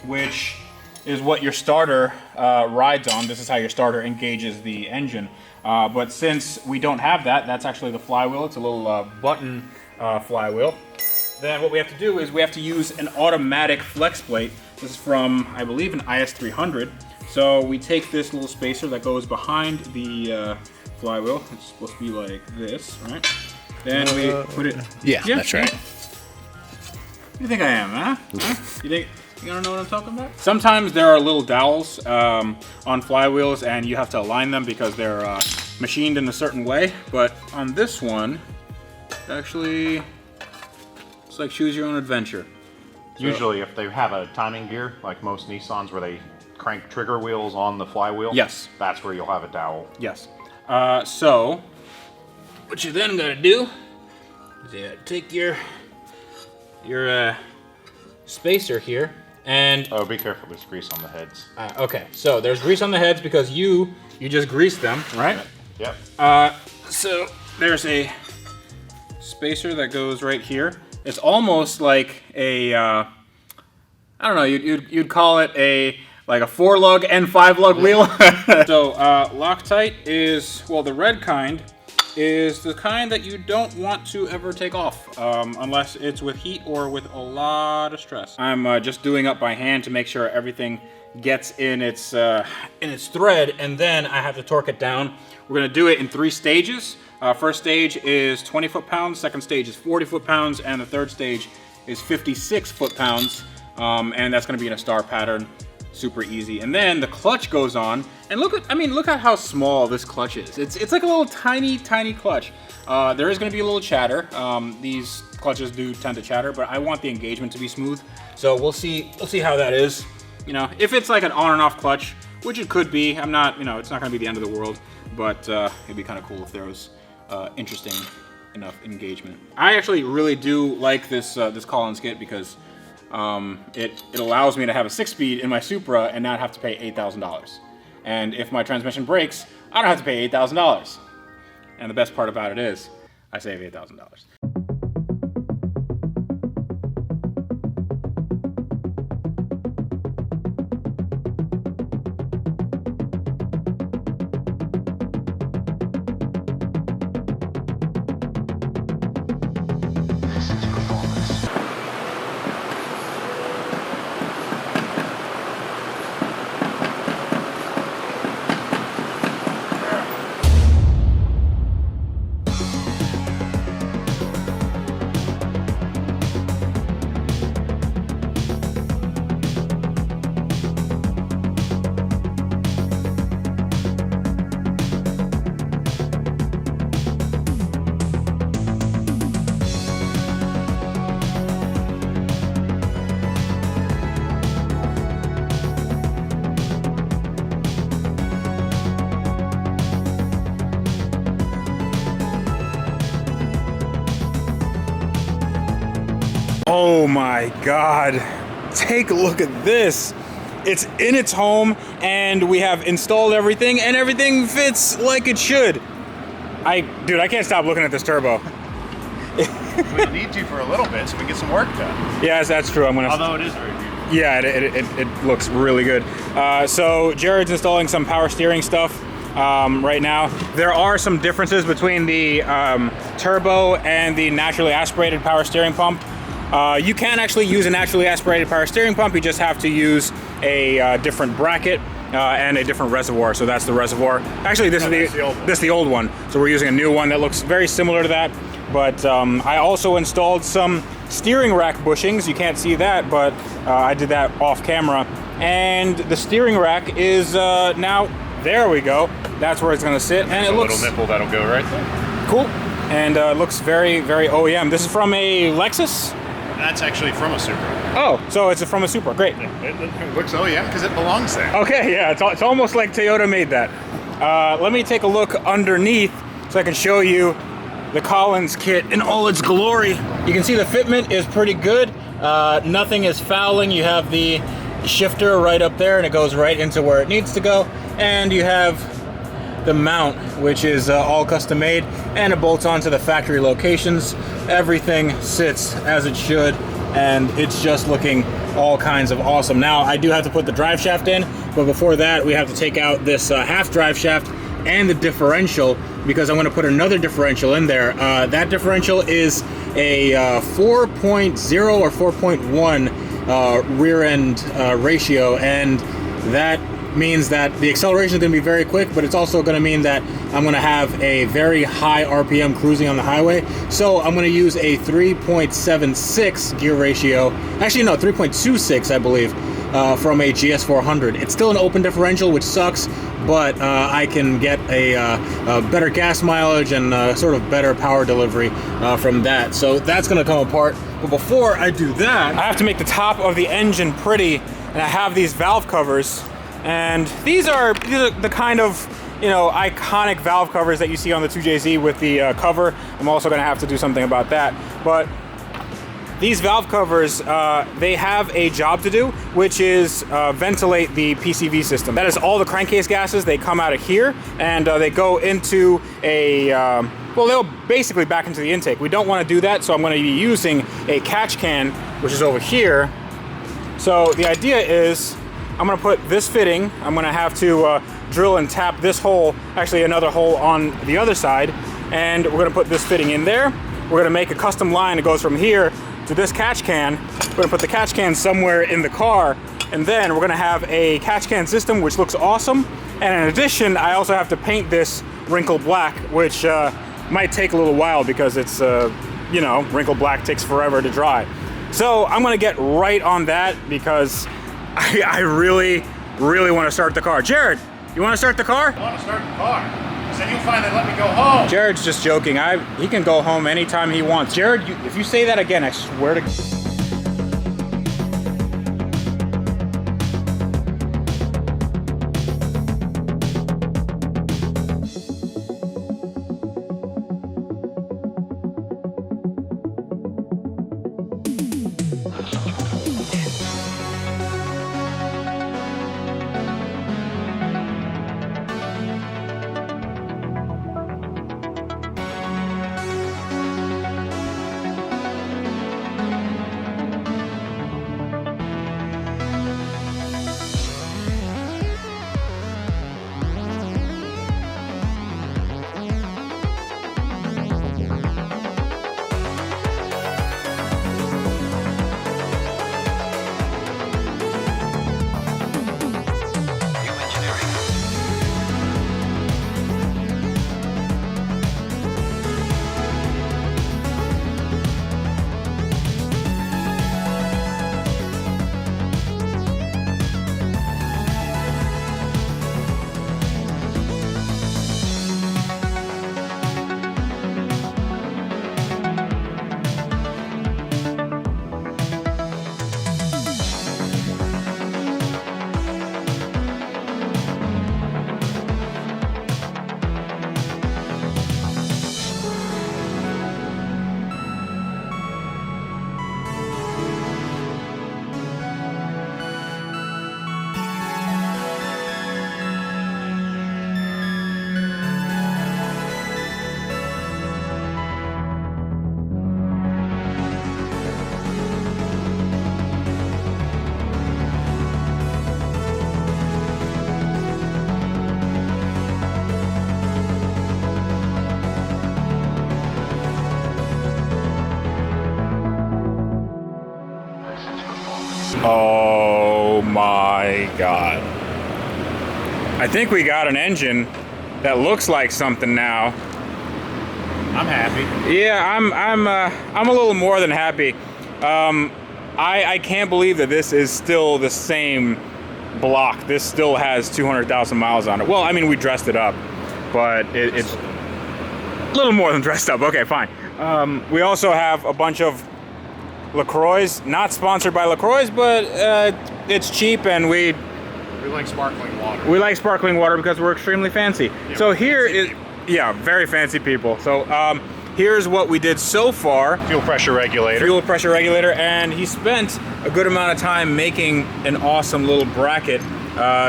which is what your starter rides on. This is how your starter engages the engine. But since we don't have that, that's actually the flywheel. It's a little button flywheel. Then what we have to do is we have to use an automatic flex plate. This is from, I believe, an IS300. So we take this little spacer that goes behind the flywheel. It's supposed to be like this, right? Then we put it... Yeah, that's right. Who do you think I am, huh? You You wanna know what I'm talking about? Sometimes there are little dowels on flywheels and you have to align them because they're machined in a certain way. But on this one, actually, it's like choose your own adventure. Usually if they have a timing gear, like most Nissans where they crank trigger wheels on the flywheel, yes, that's where you'll have a dowel. Yes. So, what you then gotta do is take your spacer here and... Oh, be careful, there's grease on the heads. Okay, so there's grease on the heads because you just greased them, right? Yep. So there's a spacer that goes right here. It's almost like a, I don't know, you'd call it like a 4-lug and 5-lug wheel. So Loctite is, well, the red kind is the kind that you don't want to ever take off unless it's with heat or with a lot of stress. I'm just doing up by hand to make sure everything gets in its thread, and then I have to torque it down. We're gonna do it in 3 stages. First stage is 20 foot-pounds, second stage is 40 foot-pounds, and the third stage is 56 foot-pounds, and that's gonna be in a star pattern. Super easy. And then the clutch goes on, and look at how small this clutch is. It's like a little tiny clutch. There is going to be a little chatter. These clutches do tend to chatter, but I want the engagement to be smooth. So we'll see how that is. You know, if it's like an on and off clutch, which it could be, I'm not, you know, it's not going to be the end of the world, but it'd be kind of cool if there was interesting enough engagement. I actually really do like this Collins kit because it allows me to have a 6-speed in my Supra and not have to pay $8,000. And if my transmission breaks, I don't have to pay $8,000. And the best part about it is, I save $8,000. Oh my God, take a look at this. It's in its home and we have installed everything and everything fits like it should. Dude, I can't stop looking at this turbo. We need to for a little bit so we can get some work done. Yes, that's true. Although it is very beautiful. Yeah, it looks really good. So Jared's installing some power steering stuff right now. There are some differences between the turbo and the naturally aspirated power steering pump. You can actually use a naturally aspirated power steering pump, you just have to use a different bracket and a different reservoir. So that's the reservoir. Actually, this is the old one. So we're using a new one that looks very similar to that. But I also installed some steering rack bushings. You can't see that, but I did that off camera. And the steering rack is now, there we go. That's where it's gonna sit. And it looks... a little nipple that'll go right there. Cool. And it looks very, very OEM. This is from a Lexus? That's actually from a Supra. Oh, so it's from a Supra, great. It looks OEM because it belongs there. Okay, yeah, it's almost like Toyota made that. Let me take a look underneath so I can show you the Collins kit in all its glory. You can see the fitment is pretty good. Nothing is fouling. You have the shifter right up there and it goes right into where it needs to go. And you have the mount, which is all custom made, and it bolts onto the factory locations. Everything sits as it should, and it's just looking all kinds of awesome. Now, I do have to put the drive shaft in, but before that, we have to take out this half drive shaft and the differential, because I'm going to put another differential in there. That differential is a 4.0 or 4.1 rear end ratio, and that means that the acceleration is going to be very quick, but it's also going to mean that I'm going to have a very high RPM cruising on the highway. So I'm going to use a 3.76 gear ratio. Actually, no, 3.26, I believe, from a GS400. It's still an open differential, which sucks, but I can get a better gas mileage and sort of better power delivery from that. So that's going to come apart. But before I do that, I have to make the top of the engine pretty, and I have these valve covers. And these are the kind of, you know, iconic valve covers that you see on the 2JZ with the cover. I'm also going to have to do something about that. But these valve covers, they have a job to do, which is ventilate the PCV system. That is all the crankcase gases. They come out of here and they go into a, well, they'll basically back into the intake. We don't want to do that, so I'm going to be using a catch can, which is over here. So the idea is, I'm going to put this fitting. I'm going to have to drill and tap this hole, actually another hole on the other side, and we're going to put this fitting in there. We're going to make a custom line that goes from here to this catch can. We're going to put the catch can somewhere in the car, and then we're going to have a catch can system which looks awesome. And in addition, I also have to paint this wrinkled black, which might take a little while because it's, you know, wrinkled black takes forever to dry. So I'm going to get right on that because I really, really want to start the car. Jared, you want to start the car? I want to start the car. Then you'll find they let me go home. Jared's just joking. He can go home anytime he wants. Jared, if you say that again, I swear to... Oh my God. I think we got an engine that looks like something now. I'm happy. Yeah, I'm a little more than happy. I can't believe that this is still the same block. This still has 200,000 miles on it. Well, I mean, we dressed it up, but it's a little more than dressed up. Okay, fine. We also have a bunch of LaCroix, not sponsored by LaCroix, but it's cheap and we like sparkling water. We like sparkling water because we're extremely fancy. Yeah, so here is, yeah, very fancy people. So here's what we did so far. Fuel pressure regulator. Fuel pressure regulator, and he spent a good amount of time making an awesome little bracket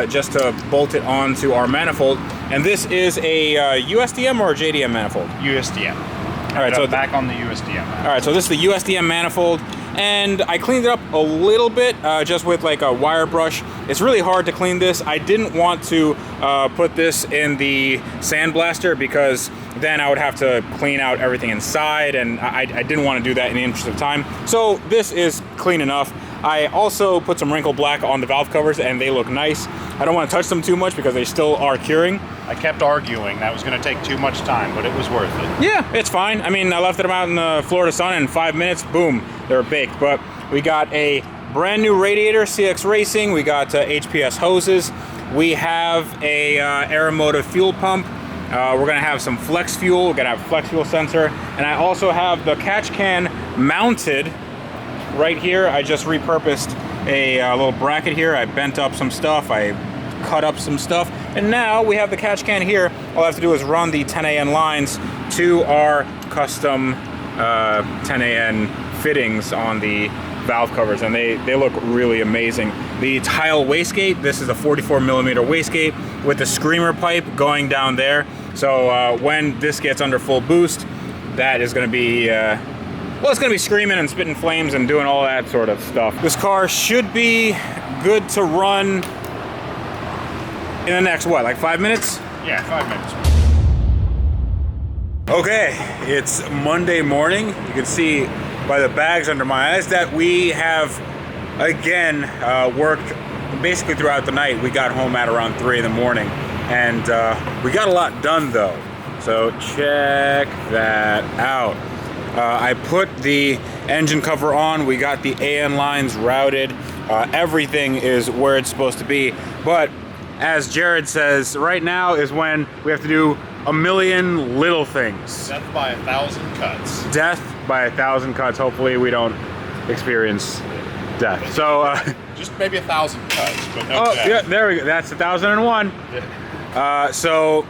just to bolt it onto our manifold. And this is a USDM or a JDM manifold? USDM. All right, so back on the USDM. All right, so this is the USDM manifold, and I cleaned it up a little bit just with like a wire brush. It's really hard to clean this. I didn't want to put this in the sandblaster because then I would have to clean out everything inside, and I didn't want to do that in the interest of time. So this is clean enough. I also put some wrinkle black on the valve covers, and they look nice. I don't want to touch them too much because they still are curing. I kept arguing that was going to take too much time, but it was worth it. Yeah, it's fine. I mean, I left them out in the Florida sun, and in 5 minutes, boom, they're baked. But we got a brand new radiator, CX Racing. We got HPS hoses. We have a Aeromotive fuel pump. We're gonna have some flex fuel. We're gonna have a flex fuel sensor. And I also have the catch can mounted right here. I just repurposed a little bracket here. I bent up some stuff. I cut up some stuff. And now we have the catch can here. All I have to do is run the 10AN lines to our custom 10AN fittings on the valve covers, and they look really amazing. The tile wastegate, this is a 44 millimeter wastegate with the screamer pipe going down there. So when this gets under full boost, that is going to be, well, it's going to be screaming and spitting flames and doing all that sort of stuff. This car should be good to run in the next, what, like 5 minutes? Yeah, 5 minutes. Okay, it's Monday morning. You can see by the bags under my eyes that we have again worked basically throughout the night. We got home at around 3 in the morning, and we got a lot done though. So check that out. I put the engine cover on. We got the AN lines routed. Everything is where it's supposed to be. But as Jared says, right now is when we have to do a million little things. Death by 1,000 cuts. Death by 1,000 cuts. Hopefully we don't experience death. So just maybe 1,000 cuts, but no death. Yeah, there we go. That's 1,001. Yeah. So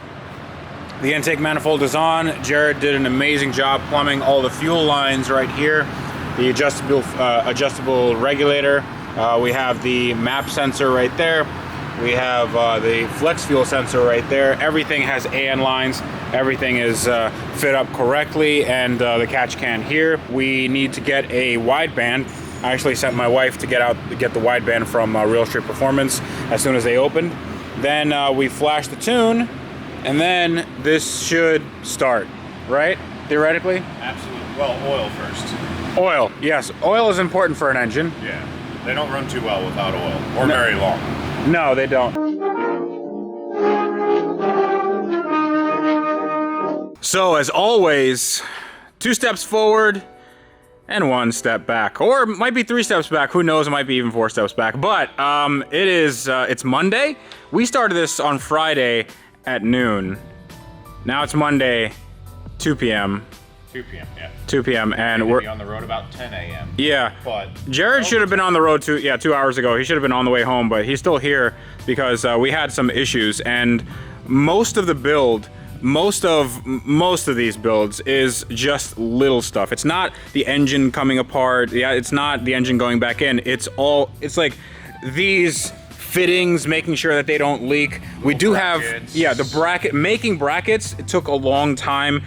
the intake manifold is on. Jared did an amazing job plumbing all the fuel lines right here. The adjustable regulator. We have the map sensor right there. We have the flex fuel sensor right there. Everything has AN lines. Everything is fit up correctly, and the catch can here. We need to get a wideband. I actually sent my wife to get the wideband from Real Street Performance as soon as they opened. Then we flash the tune, and then this should start, right? Theoretically? Absolutely. Well, oil first. Oil, yes. Oil is important for an engine. Yeah. They don't run too well without oil, or very long. No, they don't. So, as always, 2 steps forward and 1 step back. Or it might be 3 steps back. Who knows? It might be even 4 steps back. But it's Monday. We started this on Friday at noon. Now it's Monday, 2 p.m. 2 p.m., yeah. 2 p.m. and we're be on the road about 10 a.m. Yeah. But Jared should have been on the road 2 hours ago. He should have been on the way home, but he's still here because we had some issues, and most of the build, most of these builds is just little stuff. It's not the engine coming apart. Yeah, it's not the engine going back in. It's like these fittings, making sure that they don't leak. We do brackets. Have, the making brackets, it took a long time.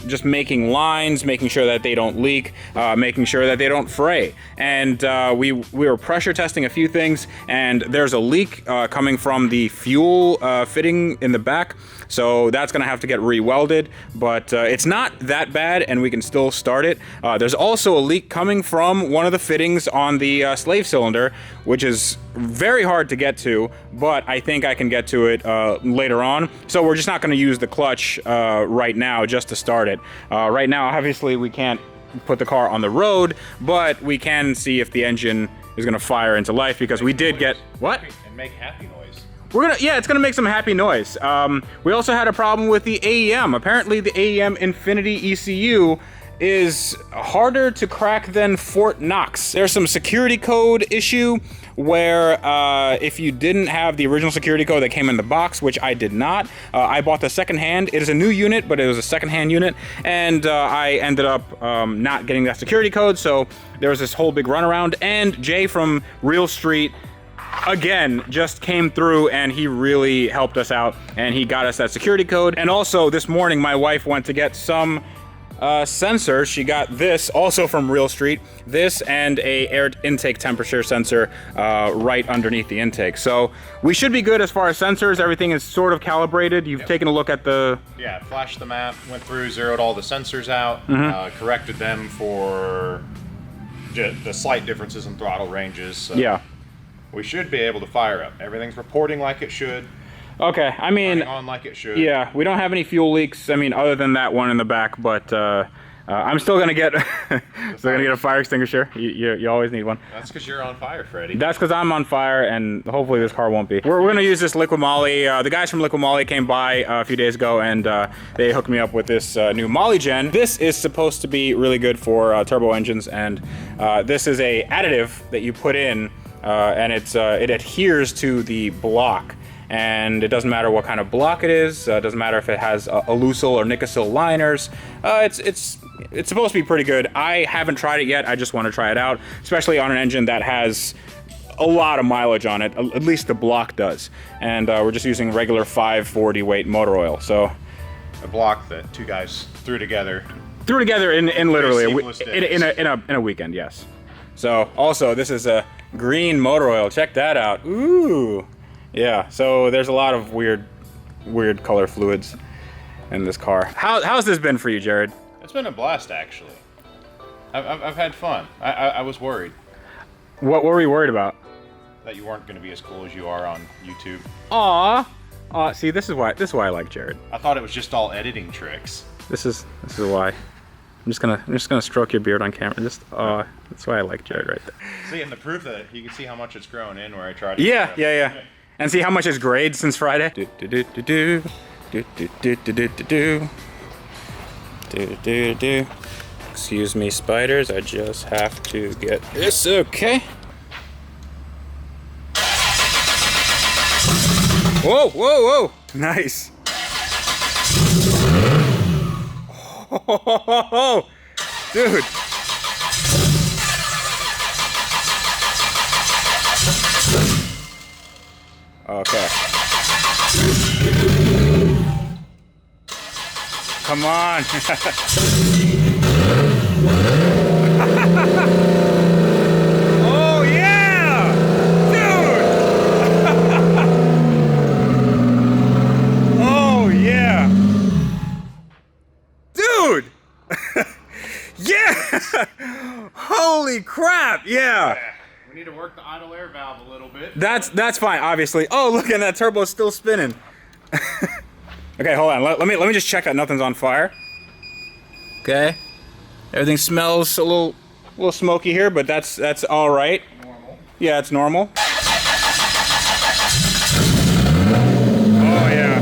Just making lines, making sure that they don't leak, making sure that they don't fray. And we were pressure testing a few things, and there's a leak coming from the fuel fitting in the back. So that's gonna have to get re-welded, but it's not that bad, and we can still start it. There's also a leak coming from one of the fittings on the slave cylinder, which is very hard to get to, but I think I can get to it later on. So we're just not gonna use the clutch right now just to start it. Right now, obviously, we can't put the car on the road, but we can see if the engine is gonna fire into life, because we did get, what? And make happy noise. It's gonna make some happy noise. We also had a problem with the AEM. Apparently the AEM Infinity ECU is harder to crack than Fort Knox. There's some security code issue where if you didn't have the original security code that came in the box, which I did not, I bought the secondhand. It is a new unit, but it was a secondhand unit, and I ended up not getting that security code, so there was this whole big runaround, and Jay from Real Street again just came through, and he really helped us out, and he got us that security code. And also this morning my wife went to get some sensor. She got this also from Real Street, this and a air intake temperature sensor right underneath the intake. So we should be good as far as sensors. Everything is sort of calibrated. You've taken a look at the... Yeah, flashed the map, went through, zeroed all the sensors out, corrected them for the slight differences in throttle ranges. So Yeah. we should be able to fire up. Everything's reporting like it should. Okay, I mean, Running on like it should. yeah, we don't have any fuel leaks. I mean, other than that one in the back, but I'm still gonna get a fire extinguisher. You always need one. That's because you're on fire, Freddie. That's because I'm on fire, and hopefully this car won't be. We're gonna use this Liquid Moly. The guys from Liquid Moly came by a few days ago, and they hooked me up with this new Moly Gen. This is supposed to be really good for turbo engines, and this is a additive that you put in, and it adheres to the block. And it doesn't matter what kind of block it is. It doesn't matter if it has Alusil or Nikasil liners. It's supposed to be pretty good. I haven't tried it yet. I just want to try it out, especially on an engine that has a lot of mileage on it. At least the block does. And we're just using regular 540 weight motor oil. So A block that two guys threw together. in literally seamless days. in a weekend. Yes. So also this is a green motor oil. Check that out. Ooh. Yeah, so there's a lot of weird color fluids in this car. How's this been for you, Jared? It's been a blast, actually. I've had fun. I was worried What were we worried about? that you weren't going to be as cool as you are on YouTube. Aw, see, this is why I like Jared. I thought it was just all editing tricks. This is why. I'm just gonna stroke your beard on camera. That's why I like Jared right there. See, and the proof that you can see how much it's grown in where I tried to. Yeah. And see how much it's grayed since Friday? Excuse me, spiders. I just have to get this okay. Whoa! Nice. Oh, dude. Okay. Come on. Oh yeah! Dude! Oh yeah! Dude! Yeah! Holy crap, yeah! We need to work the idle air valve a little bit. That's fine, obviously. Oh, look, and that turbo's still spinning. Okay, hold on. Let me just check that nothing's on fire. Okay. Everything smells a little smoky here, but that's all right. Normal. Yeah, it's normal. Oh yeah.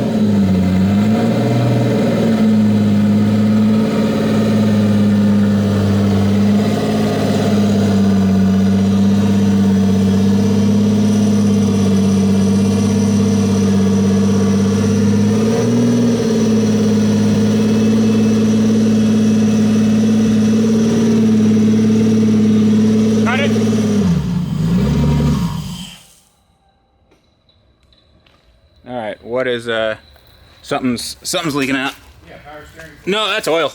All right, what is something's leaking out. Yeah, power steering. No, that's oil.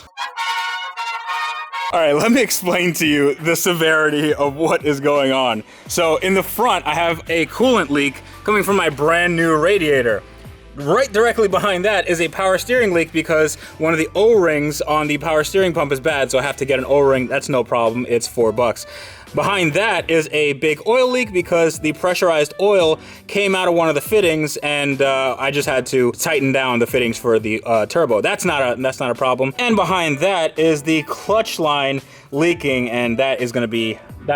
All right, let me explain to you the severity of what is going on. So in the front, I have a coolant leak coming from my brand new radiator. Right directly behind that is a power steering leak because one of the O-rings on the power steering pump is bad, so I have to get an O-ring. That's no problem, it's $4. Behind that is a big oil leak because the pressurized oil came out of one of the fittings, and I just had to tighten down the fittings for the turbo. That's not a problem. And behind that is the clutch line leaking, and that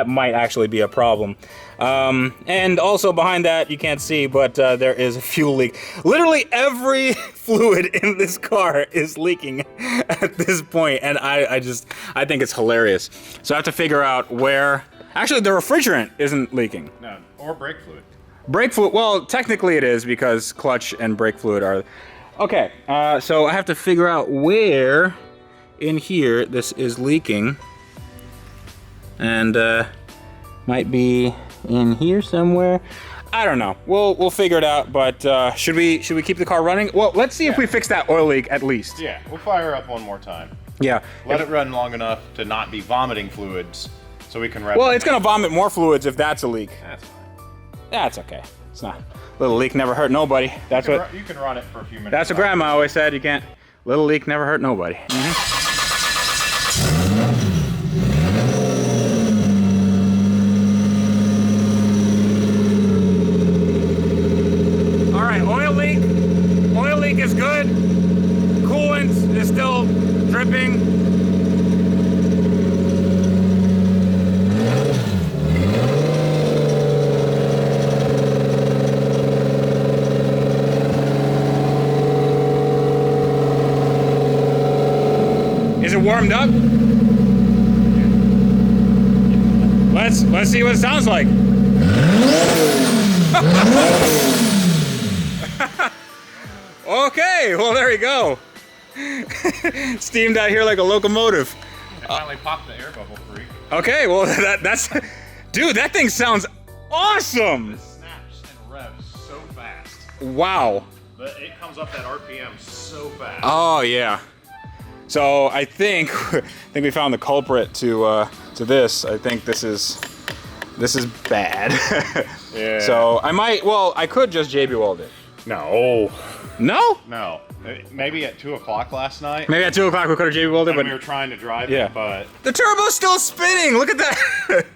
might actually be a problem. And also behind that, you can't see, but there is a fuel leak. Literally every fluid in this car is leaking at this point, and I think it's hilarious. So I have to figure out where. Actually, the refrigerant isn't leaking. No, or brake fluid. Brake fluid, well, technically it is because clutch and brake fluid are. Okay, so I have to figure out where in here this is leaking. And might be in here somewhere. I don't know. We'll figure it out. But should we keep the car running? Well, let's see if we fix that oil leak at least. Yeah, we'll fire up one more time. Yeah. Let it run long enough to not be vomiting fluids, so we can. Well, it's gonna vomit more fluids if that's a leak. That's fine. That's okay. It's not. Little leak never hurt nobody. That's what. You can run it for a few minutes. That's what Grandma always said. You can't. Little leak never hurt nobody. warmed up. Let's see what it sounds like. Okay, well there you go. Steamed out here like a locomotive. I finally popped the air bubble free. Okay, well that's, dude, that thing sounds awesome. It snaps and revs so fast. Wow. But it comes up that RPM so fast. Oh yeah. So I think we found the culprit to this. I think this is bad. Yeah. So I could just JB weld it. No. No? No. Maybe at 2 o'clock last night. Maybe at 2 o'clock we could have JB welded, When but we were trying to drive Yeah. it, but the turbo's still spinning. Look at that.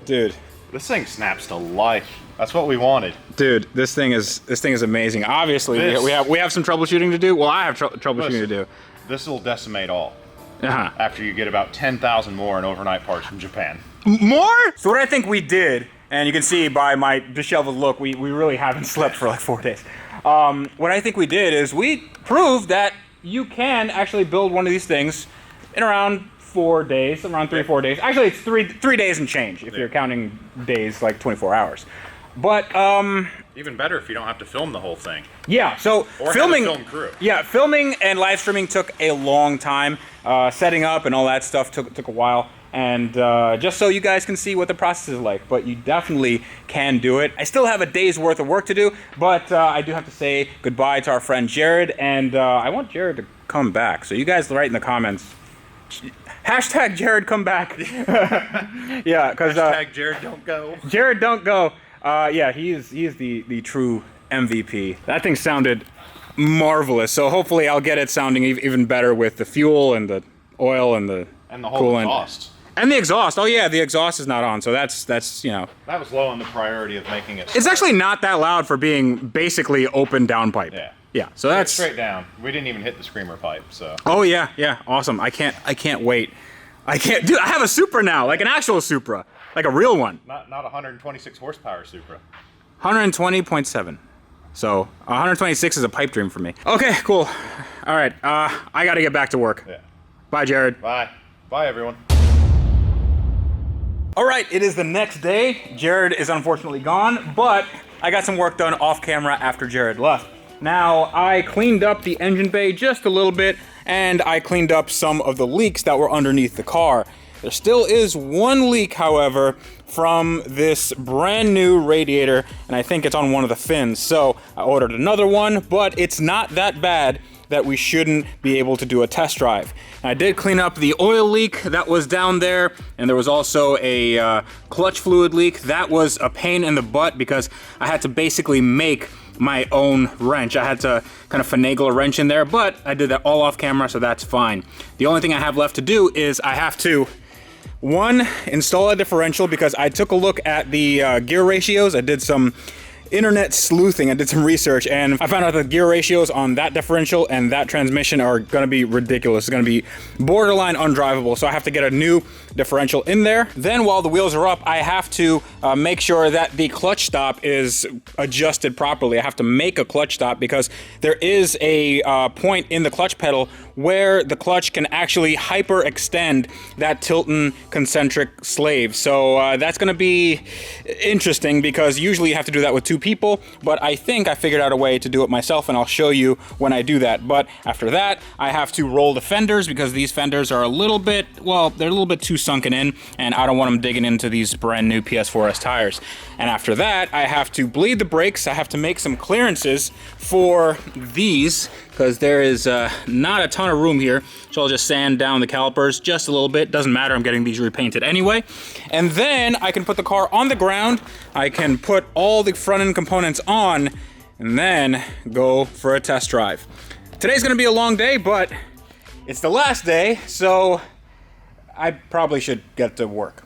Dude. this thing snaps to life. That's what we wanted. Dude, this thing is amazing. Obviously, This- we have some troubleshooting to do. Well, I have troubleshooting to do. This will decimate all Uh-huh. after you get about 10,000 more in overnight parts from Japan. More? So what I think we did, and you can see by my disheveled look, we really haven't slept for like 4 days. What I think we did is we proved that you can actually build one of these things in around 4 days, around 3-4 days. Actually, it's three days and change if you're counting days like 24 hours. But Even better if you don't have to film the whole thing. yeah, so Or filming, have a film crew. yeah, filming and live streaming took a long time. Setting up and all that stuff took a while. And just so you guys can see what the process is like, but you definitely can do it. I still have a day's worth of work to do, but I do have to say goodbye to our friend Jared, and I want Jared to come back. So you guys write in the comments, hashtag Jared come back. Yeah, because Hashtag Jared don't go. Jared don't go. Yeah, he is the true MVP. That thing sounded marvelous. So hopefully I'll get it sounding even better with the fuel and the oil and the whole coolant. exhaust. And the exhaust. Oh yeah, the exhaust is not on. So that's you know. That was low on the priority of making it. It's actually not that loud for being basically open downpipe. Yeah. Yeah. So that's straight down. We didn't even hit the screamer pipe, so. Oh yeah, yeah, awesome. I can't wait. Dude, I have a Supra now, like an actual Supra, like a real one. Not 126 horsepower Supra. 120.7. So 126 is a pipe dream for me. Okay, cool. All right, I got to get back to work. Yeah. Bye, Jared. Bye. Bye, everyone. All right, it is the next day. Jared is unfortunately gone, but I got some work done off camera after Jared left. Now, I cleaned up the engine bay just a little bit, and I cleaned up some of the leaks that were underneath the car. There still is one leak, however, from this brand new radiator, and I think it's on one of the fins. So I ordered another one, but it's not that bad that we shouldn't be able to do a test drive. And I did clean up the oil leak that was down there, and there was also a clutch fluid leak. That was a pain in the butt because I had to basically make my own wrench. I had to kind of finagle a wrench in there, but I did that all off camera, so that's fine. The only thing I have left to do is I have to, one, install a differential because I took a look at the gear ratios. I did some internet sleuthing. I did some research and I found out the gear ratios on that differential and that transmission are gonna be ridiculous. It's gonna be borderline undrivable, so I have to get a new differential in there. Then while the wheels are up, I have to make sure that the clutch stop is adjusted properly. I have to make a clutch stop because there is a point in the clutch pedal where the clutch can actually hyperextend that Tilton concentric slave. So that's gonna be interesting because usually you have to do that with two people, but I think I figured out a way to do it myself and I'll show you when I do that. But after that, I have to roll the fenders because these fenders are a little bit, well, they're a little bit too sunken in and I don't want them digging into these brand new PS4S tires. And after that, I have to bleed the brakes. I have to make some clearances for these because there is not a ton of room here. So I'll just sand down the calipers just a little bit. Doesn't matter, I'm getting these repainted anyway. And then I can put the car on the ground. I can put all the front end components on and then go for a test drive. Today's gonna be a long day, but it's the last day, so I probably should get to work.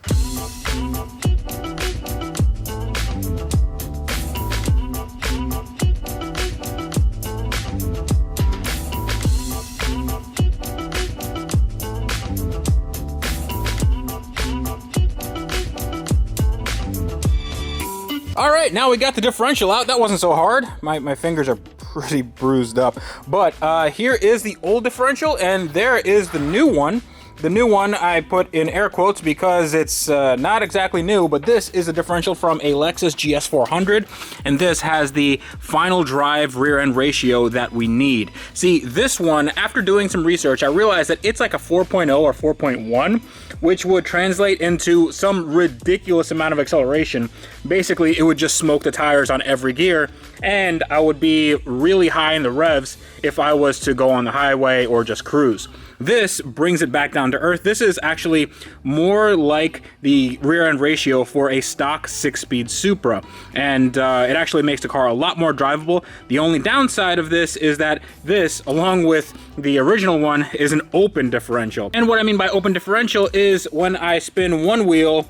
All right, now we got the differential out. That wasn't so hard. My fingers are pretty bruised up. But here is the old differential, and there is the new one. The new one I put in air quotes because it's not exactly new, but this is a differential from a Lexus GS400, and this has the final drive rear end ratio that we need. See, this one, after doing some research, I realized that it's like a 4.0 or 4.1, which would translate into some ridiculous amount of acceleration. Basically, it would just smoke the tires on every gear, and I would be really high in the revs if I was to go on the highway or just cruise. This brings it back down to earth. This is actually more like the rear end ratio for a stock 6-speed Supra, and it actually makes the car a lot more drivable. The only downside of this is that this, along with the original one, is an open differential. And what I mean by open differential is when I spin one wheel,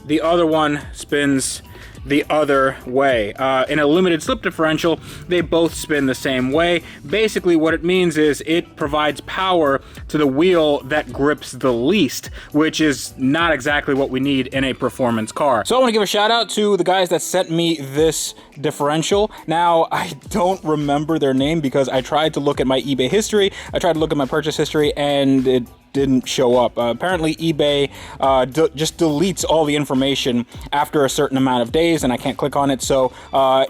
the other one spins the other way. In a limited slip differential, they both spin the same way. Basically, what it means is it provides power to the wheel that grips the least, which is not exactly what we need in a performance car. So I want to give a shout out to the guys that sent me this differential. Now, I don't remember their name because I tried to look at my eBay history, I tried to look at my purchase history, and it didn't show up. Apparently eBay just deletes all the information after a certain amount of days, and I can't click on it. So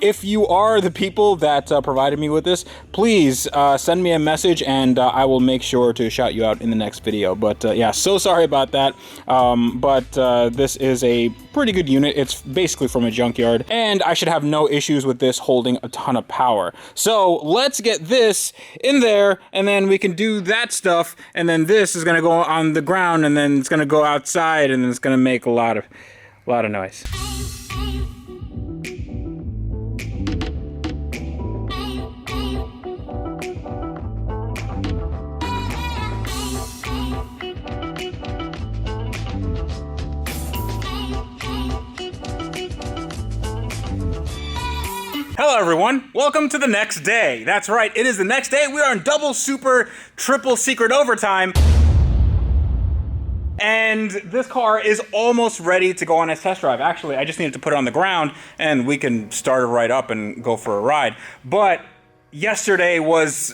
if you are the people that provided me with this, please send me a message, and I will make sure to shout you out in the next video. But yeah, so sorry about that. This is a pretty good unit. It's basically from a junkyard, and I should have no issues with this holding a ton of power. So let's get this in there, and then we can do that stuff, and then this is gonna go on the ground, and then it's gonna go outside, and then it's gonna make a lot of noise. Hello everyone, welcome to the next day. That's right, it is the next day. We are in double, super, triple secret overtime. And this car is almost ready to go on a test drive. Actually, I just needed to put it on the ground and we can start it right up and go for a ride. But yesterday was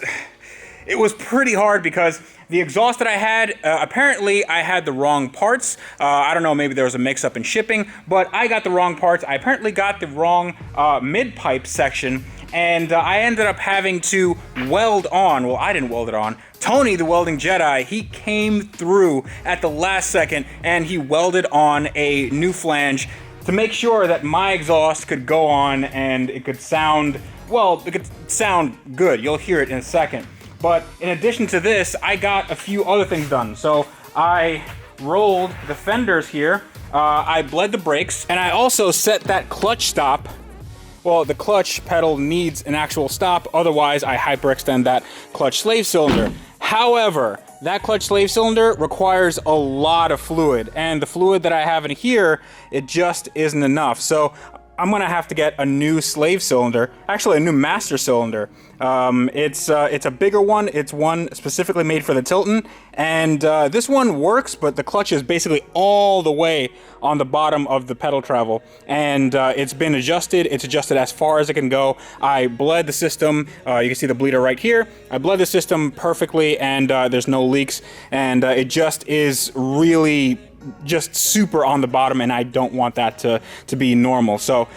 pretty hard because the exhaust that I had, apparently I had the wrong parts. I don't know, maybe there was a mix-up in shipping, but I got the wrong parts. I apparently got the wrong mid-pipe section, and I ended up having to weld on. Well, I didn't weld it on. Tony, the welding Jedi, he came through at the last second, and he welded on a new flange to make sure that my exhaust could go on and it could sound, well, it could sound good. You'll hear it in a second. But in addition to this, I got a few other things done. So I rolled the fenders here, I bled the brakes, and I also set that clutch stop. Well, the clutch pedal needs an actual stop, otherwise I hyperextend that clutch slave cylinder. However, that clutch slave cylinder requires a lot of fluid, and the fluid that I have in here, it just isn't enough. So I'm gonna have to get a new slave cylinder, actually a new master cylinder. It's a bigger one. It's one specifically made for the Tilton, and this one works, but the clutch is basically all the way on the bottom of the pedal travel, and it's been adjusted. It's adjusted as far as it can go. I bled the system. You can see the bleeder right here. I bled the system perfectly, and there's no leaks, and it just is really just super on the bottom, and I don't want that to be normal. So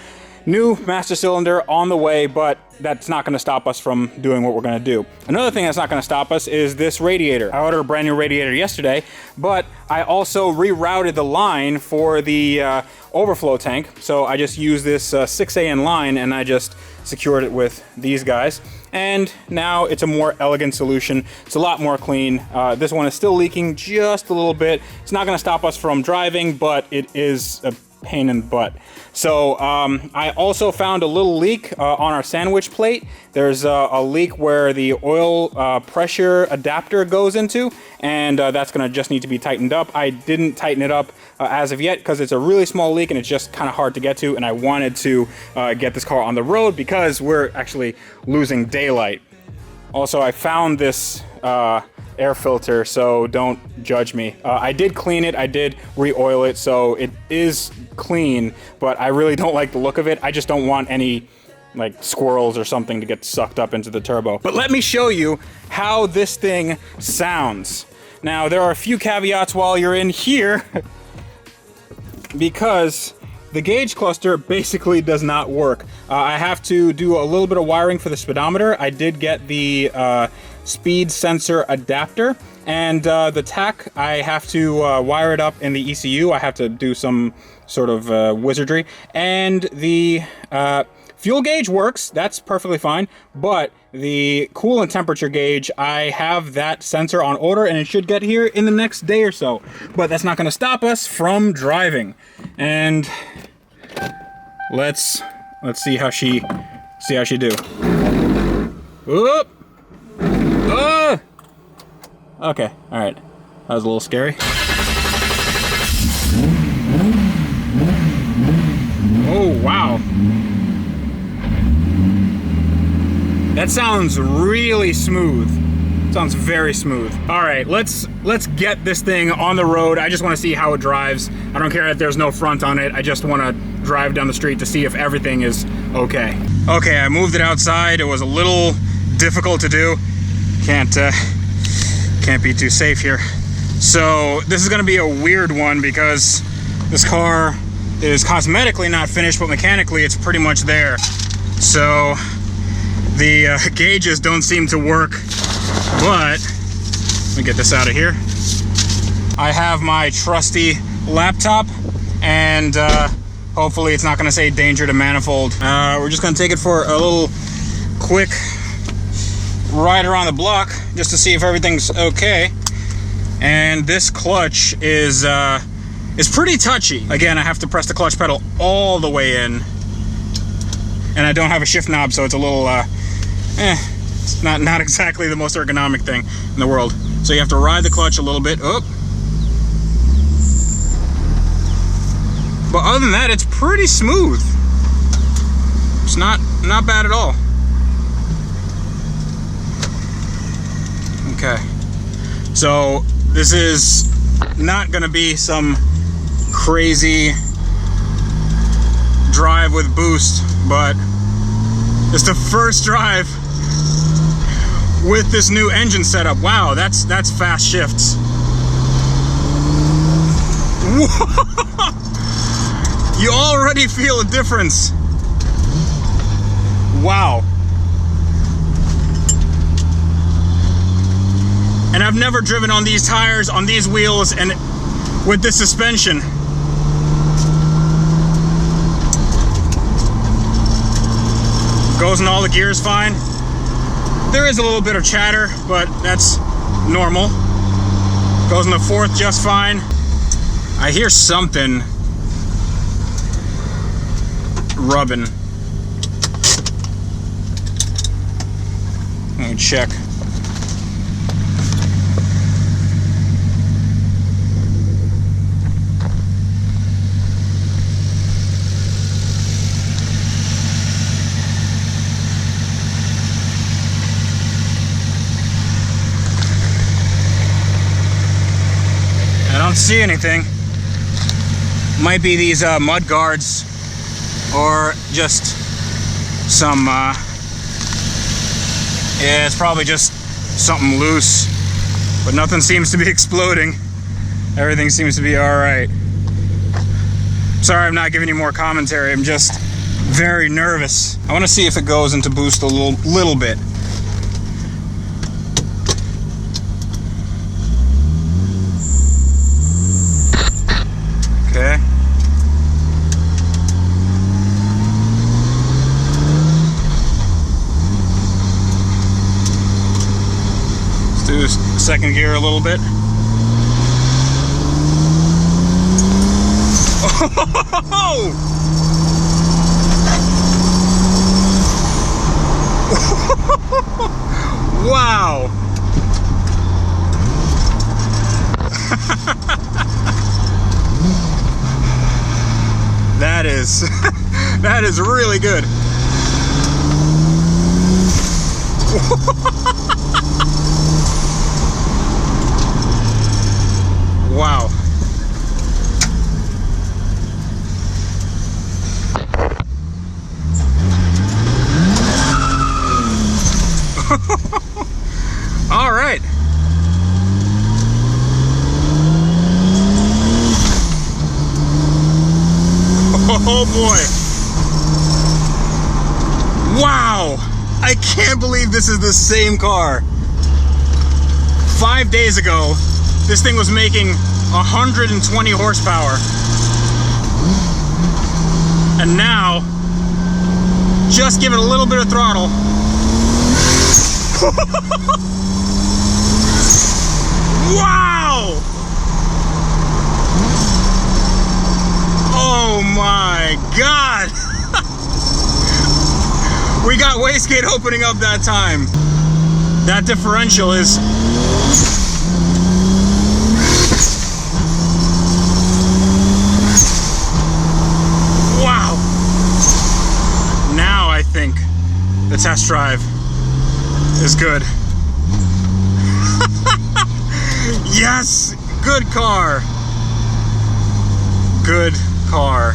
new master cylinder on the way, but that's not going to stop us from doing what we're going to do. Another thing that's not going to stop us is this radiator. I ordered a brand new radiator yesterday, but I also rerouted the line for the overflow tank. So I just used this 6AN line, and I just secured it with these guys. And now it's a more elegant solution. It's a lot more clean. This one is still leaking just a little bit. It's not going to stop us from driving, but it is a pain in the butt. So I also found a little leak on our sandwich plate. There's a leak where the oil pressure adapter goes into, and that's gonna just need to be tightened up. I didn't tighten it up as of yet because it's a really small leak and it's just kind of hard to get to, and I wanted to get this car on the road because we're actually losing daylight. Also, I found this air filter, so don't judge me. I did clean it, I did re-oil it, so it is clean, but I really don't like the look of it. I just don't want any like squirrels or something to get sucked up into the turbo. But let me show you how this thing sounds. Now, there are a few caveats while you're in here because the gauge cluster basically does not work. I have to do a little bit of wiring for the speedometer. I did get the speed sensor adapter, and the tach, I have to wire it up in the ECU. I have to do some sort of wizardry. And the fuel gauge works, that's perfectly fine, but the coolant temperature gauge, I have that sensor on order and it should get here in the next day or so. But that's not gonna stop us from driving. And let's see how she do. Whoop! Okay, all right. That was a little scary. Oh, wow. That sounds really smooth. Sounds very smooth. All right, let's get this thing on the road. I just want to see how it drives. I don't care that there's no front on it. I just want to drive down the street to see if everything is okay. Okay, I moved it outside. It was a little difficult to do. Can't be too safe here. So this is going to be a weird one because this car is cosmetically not finished, but mechanically it's pretty much there. So the gauges don't seem to work, but let me get this out of here. I have my trusty laptop, and hopefully it's not going to say danger to manifold. We're just going to take it for a little quick ride around the block just to see if everything's okay. And this clutch is pretty touchy. Again, I have to press the clutch pedal all the way in, and I don't have a shift knob, so it's a little it's not exactly the most ergonomic thing in the world. So you have to ride the clutch a little bit. Oh. But other than that, it's pretty smooth. It's not bad at all. Okay. So this is not gonna be some crazy drive with boost, but it's the first drive with this new engine setup. Wow, that's fast shifts. You already feel a difference. Wow. And I've never driven on these tires, on these wheels, and with this suspension. Goes in all the gears fine. There is a little bit of chatter, but that's normal. Goes in the fourth just fine. I hear something rubbing. Let me check. I don't see anything. Might be these mud guards, or just some yeah, it's probably just something loose, but nothing seems to be exploding. Everything seems to be all right. Sorry, I'm not giving you more commentary. I'm just very nervous. I want to see if it goes into boost a little bit. Okay. Let's do second gear a little bit. Oh! Wow! That is really good. Wow. Oh boy. Wow. I can't believe this is the same car. 5 days ago, this thing was making 120 horsepower. And now, just give it a little bit of throttle. Wow! Oh my God! We got wastegate opening up that time. That differential is... Wow! Now I think the test drive is good. Yes! Good car. Good car.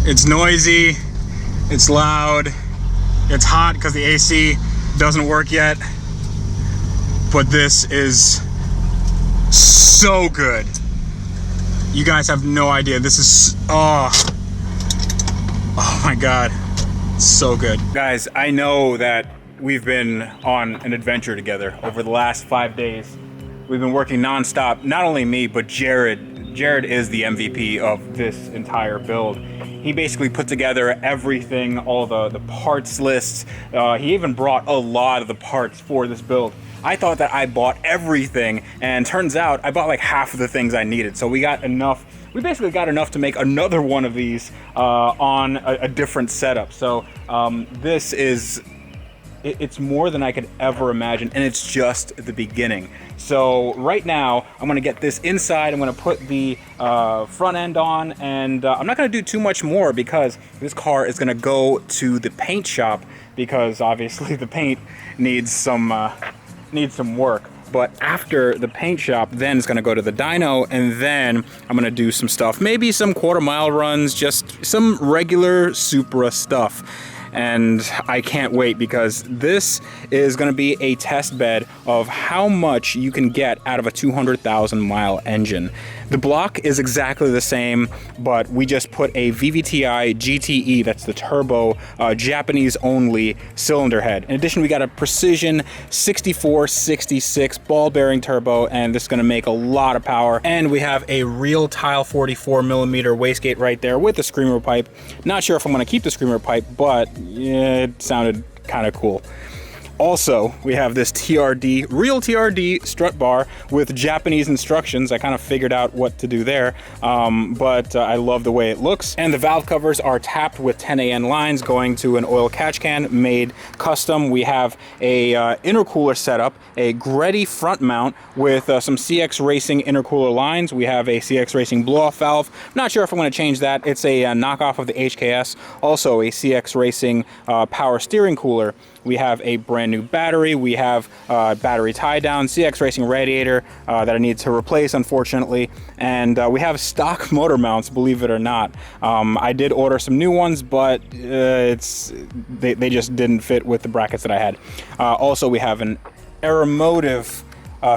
It's noisy, it's loud, it's hot because the AC doesn't work yet, but this is so good. You guys have no idea. This is, oh my God, so good. Guys, I know that we've been on an adventure together over the last 5 days. We've been working nonstop. Not only me, but Jared. Jared is the MVP of this entire build. He basically put together everything, all the parts lists. He even brought a lot of the parts for this build. I thought that I bought everything, and turns out I bought like half of the things I needed. So we got enough. We basically got enough to make another one of these on a different setup. So this is... It's more than I could ever imagine, and it's just the beginning. So right now, I'm gonna get this inside. I'm gonna put the front end on, and I'm not gonna do too much more because this car is gonna go to the paint shop because obviously the paint needs some work. But after the paint shop, then it's gonna go to the dyno, and then I'm gonna do some stuff, maybe some quarter-mile runs, just some regular Supra stuff. And I can't wait because this is going to be a test bed of how much you can get out of a 200,000 mile engine. The block is exactly the same, but we just put a VVTi GTE, that's the turbo, Japanese only cylinder head. In addition, we got a Precision 6466 ball bearing turbo, and this is going to make a lot of power. And we have a real tile 44mm wastegate right there with the screamer pipe. Not sure if I'm going to keep the screamer pipe, but yeah, it sounded kind of cool. Also, we have this TRD, real TRD strut bar with Japanese instructions. I kind of figured out what to do there, but I love the way it looks. And the valve covers are tapped with 10AN lines going to an oil catch can made custom. We have a intercooler setup, a Greddy front mount with some CX Racing intercooler lines. We have a CX Racing blow-off valve. Not sure if I'm going to change that. It's a knockoff of the HKS. Also a CX Racing power steering cooler. We have a brand new battery. We have battery tie down, CX Racing radiator that I need to replace, unfortunately. And we have stock motor mounts, believe it or not. I did order some new ones, but they just didn't fit with the brackets that I had. Also, we have an Aeromotive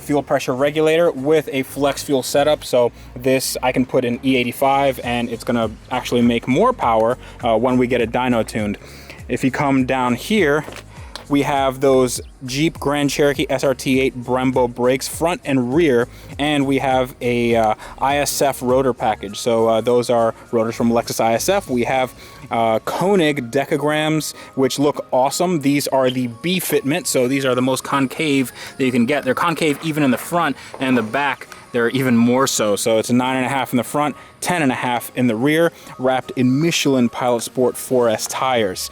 fuel pressure regulator with a flex fuel setup. So this I can put in E85 and it's gonna actually make more power when we get it dyno tuned. If you come down here, we have those Jeep Grand Cherokee SRT8 Brembo brakes front and rear, and we have a ISF rotor package. So those are rotors from Lexus ISF. We have Koenig decograms, which look awesome. These are the B fitment, so these are the most concave that you can get. They're concave even in the front, and the back they're even more so. So it's a 9.5 in the front, 10.5 in the rear, wrapped in Michelin Pilot Sport 4S tires.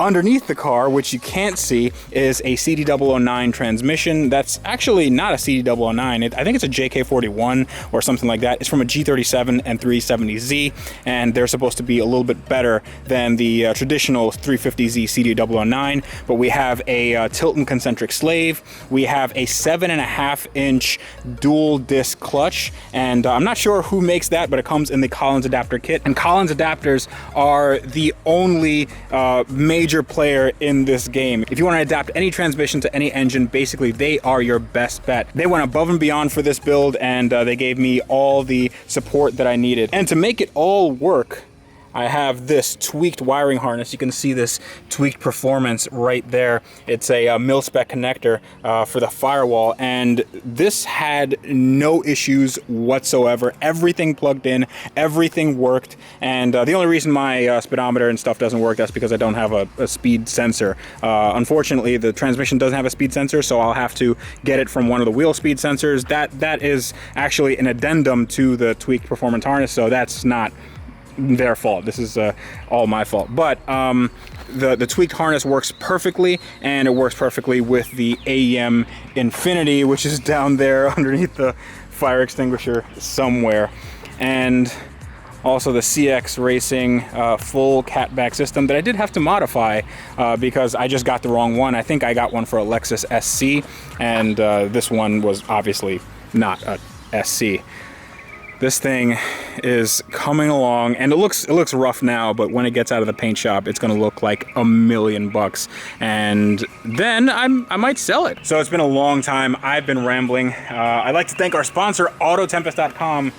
Underneath the car, which you can't see, is a CD009 transmission. That's actually not a CD009. I think it's a JK41 or something like that. It's from a G37 and 370Z, and they're supposed to be a little bit better than the traditional 350Z CD009. But we have a Tilton concentric slave. We have a 7.5-inch dual disc clutch, and I'm not sure who makes that, but it comes in the Collins adapter kit. And Collins adapters are the only major player in this game. If you want to adapt any transmission to any engine, basically they are your best bet. They went above and beyond for this build, and they gave me all the support that I needed. And to make it all work, I have this tweaked wiring harness. You can see this tweaked performance right there. It's a mil-spec connector for the firewall, and this had no issues whatsoever. Everything plugged in, everything worked, and the only reason my speedometer and stuff doesn't work, that's because I don't have a speed sensor. Unfortunately, the transmission doesn't have a speed sensor, so I'll have to get it from one of the wheel speed sensors. That is actually an addendum to the tweaked performance harness, so that's not their fault. This is all my fault. But the tweaked harness works perfectly, and it works perfectly with the AEM Infinity, which is down there underneath the fire extinguisher somewhere. And also the CX Racing full catback system that I did have to modify because I just got the wrong one. I think I got one for a Lexus SC, and this one was obviously not a SC. This thing is coming along, and it looks rough now, but when it gets out of the paint shop, it's gonna look like $1,000,000, and then I might sell it. So it's been a long time. I've been rambling. I'd like to thank our sponsor, AutoTempest.com.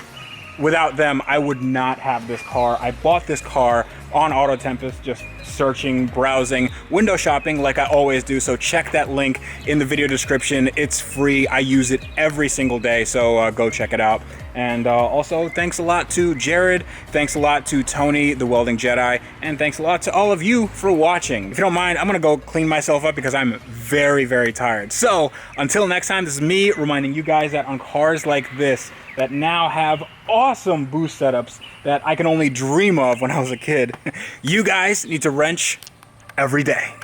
Without them, I would not have this car. I bought this car on AutoTempest, just searching, browsing, window shopping like I always do. So check that link in the video description. It's free. I use it every single day, so go check it out. And also, thanks a lot to Jared. Thanks a lot to Tony, the Welding Jedi. And thanks a lot to all of you for watching. If you don't mind, I'm gonna go clean myself up because I'm very, very tired. So until next time, this is me reminding you guys that on cars like this, that now have awesome boost setups that I can only dream of when I was a kid, you guys need to wrench every day.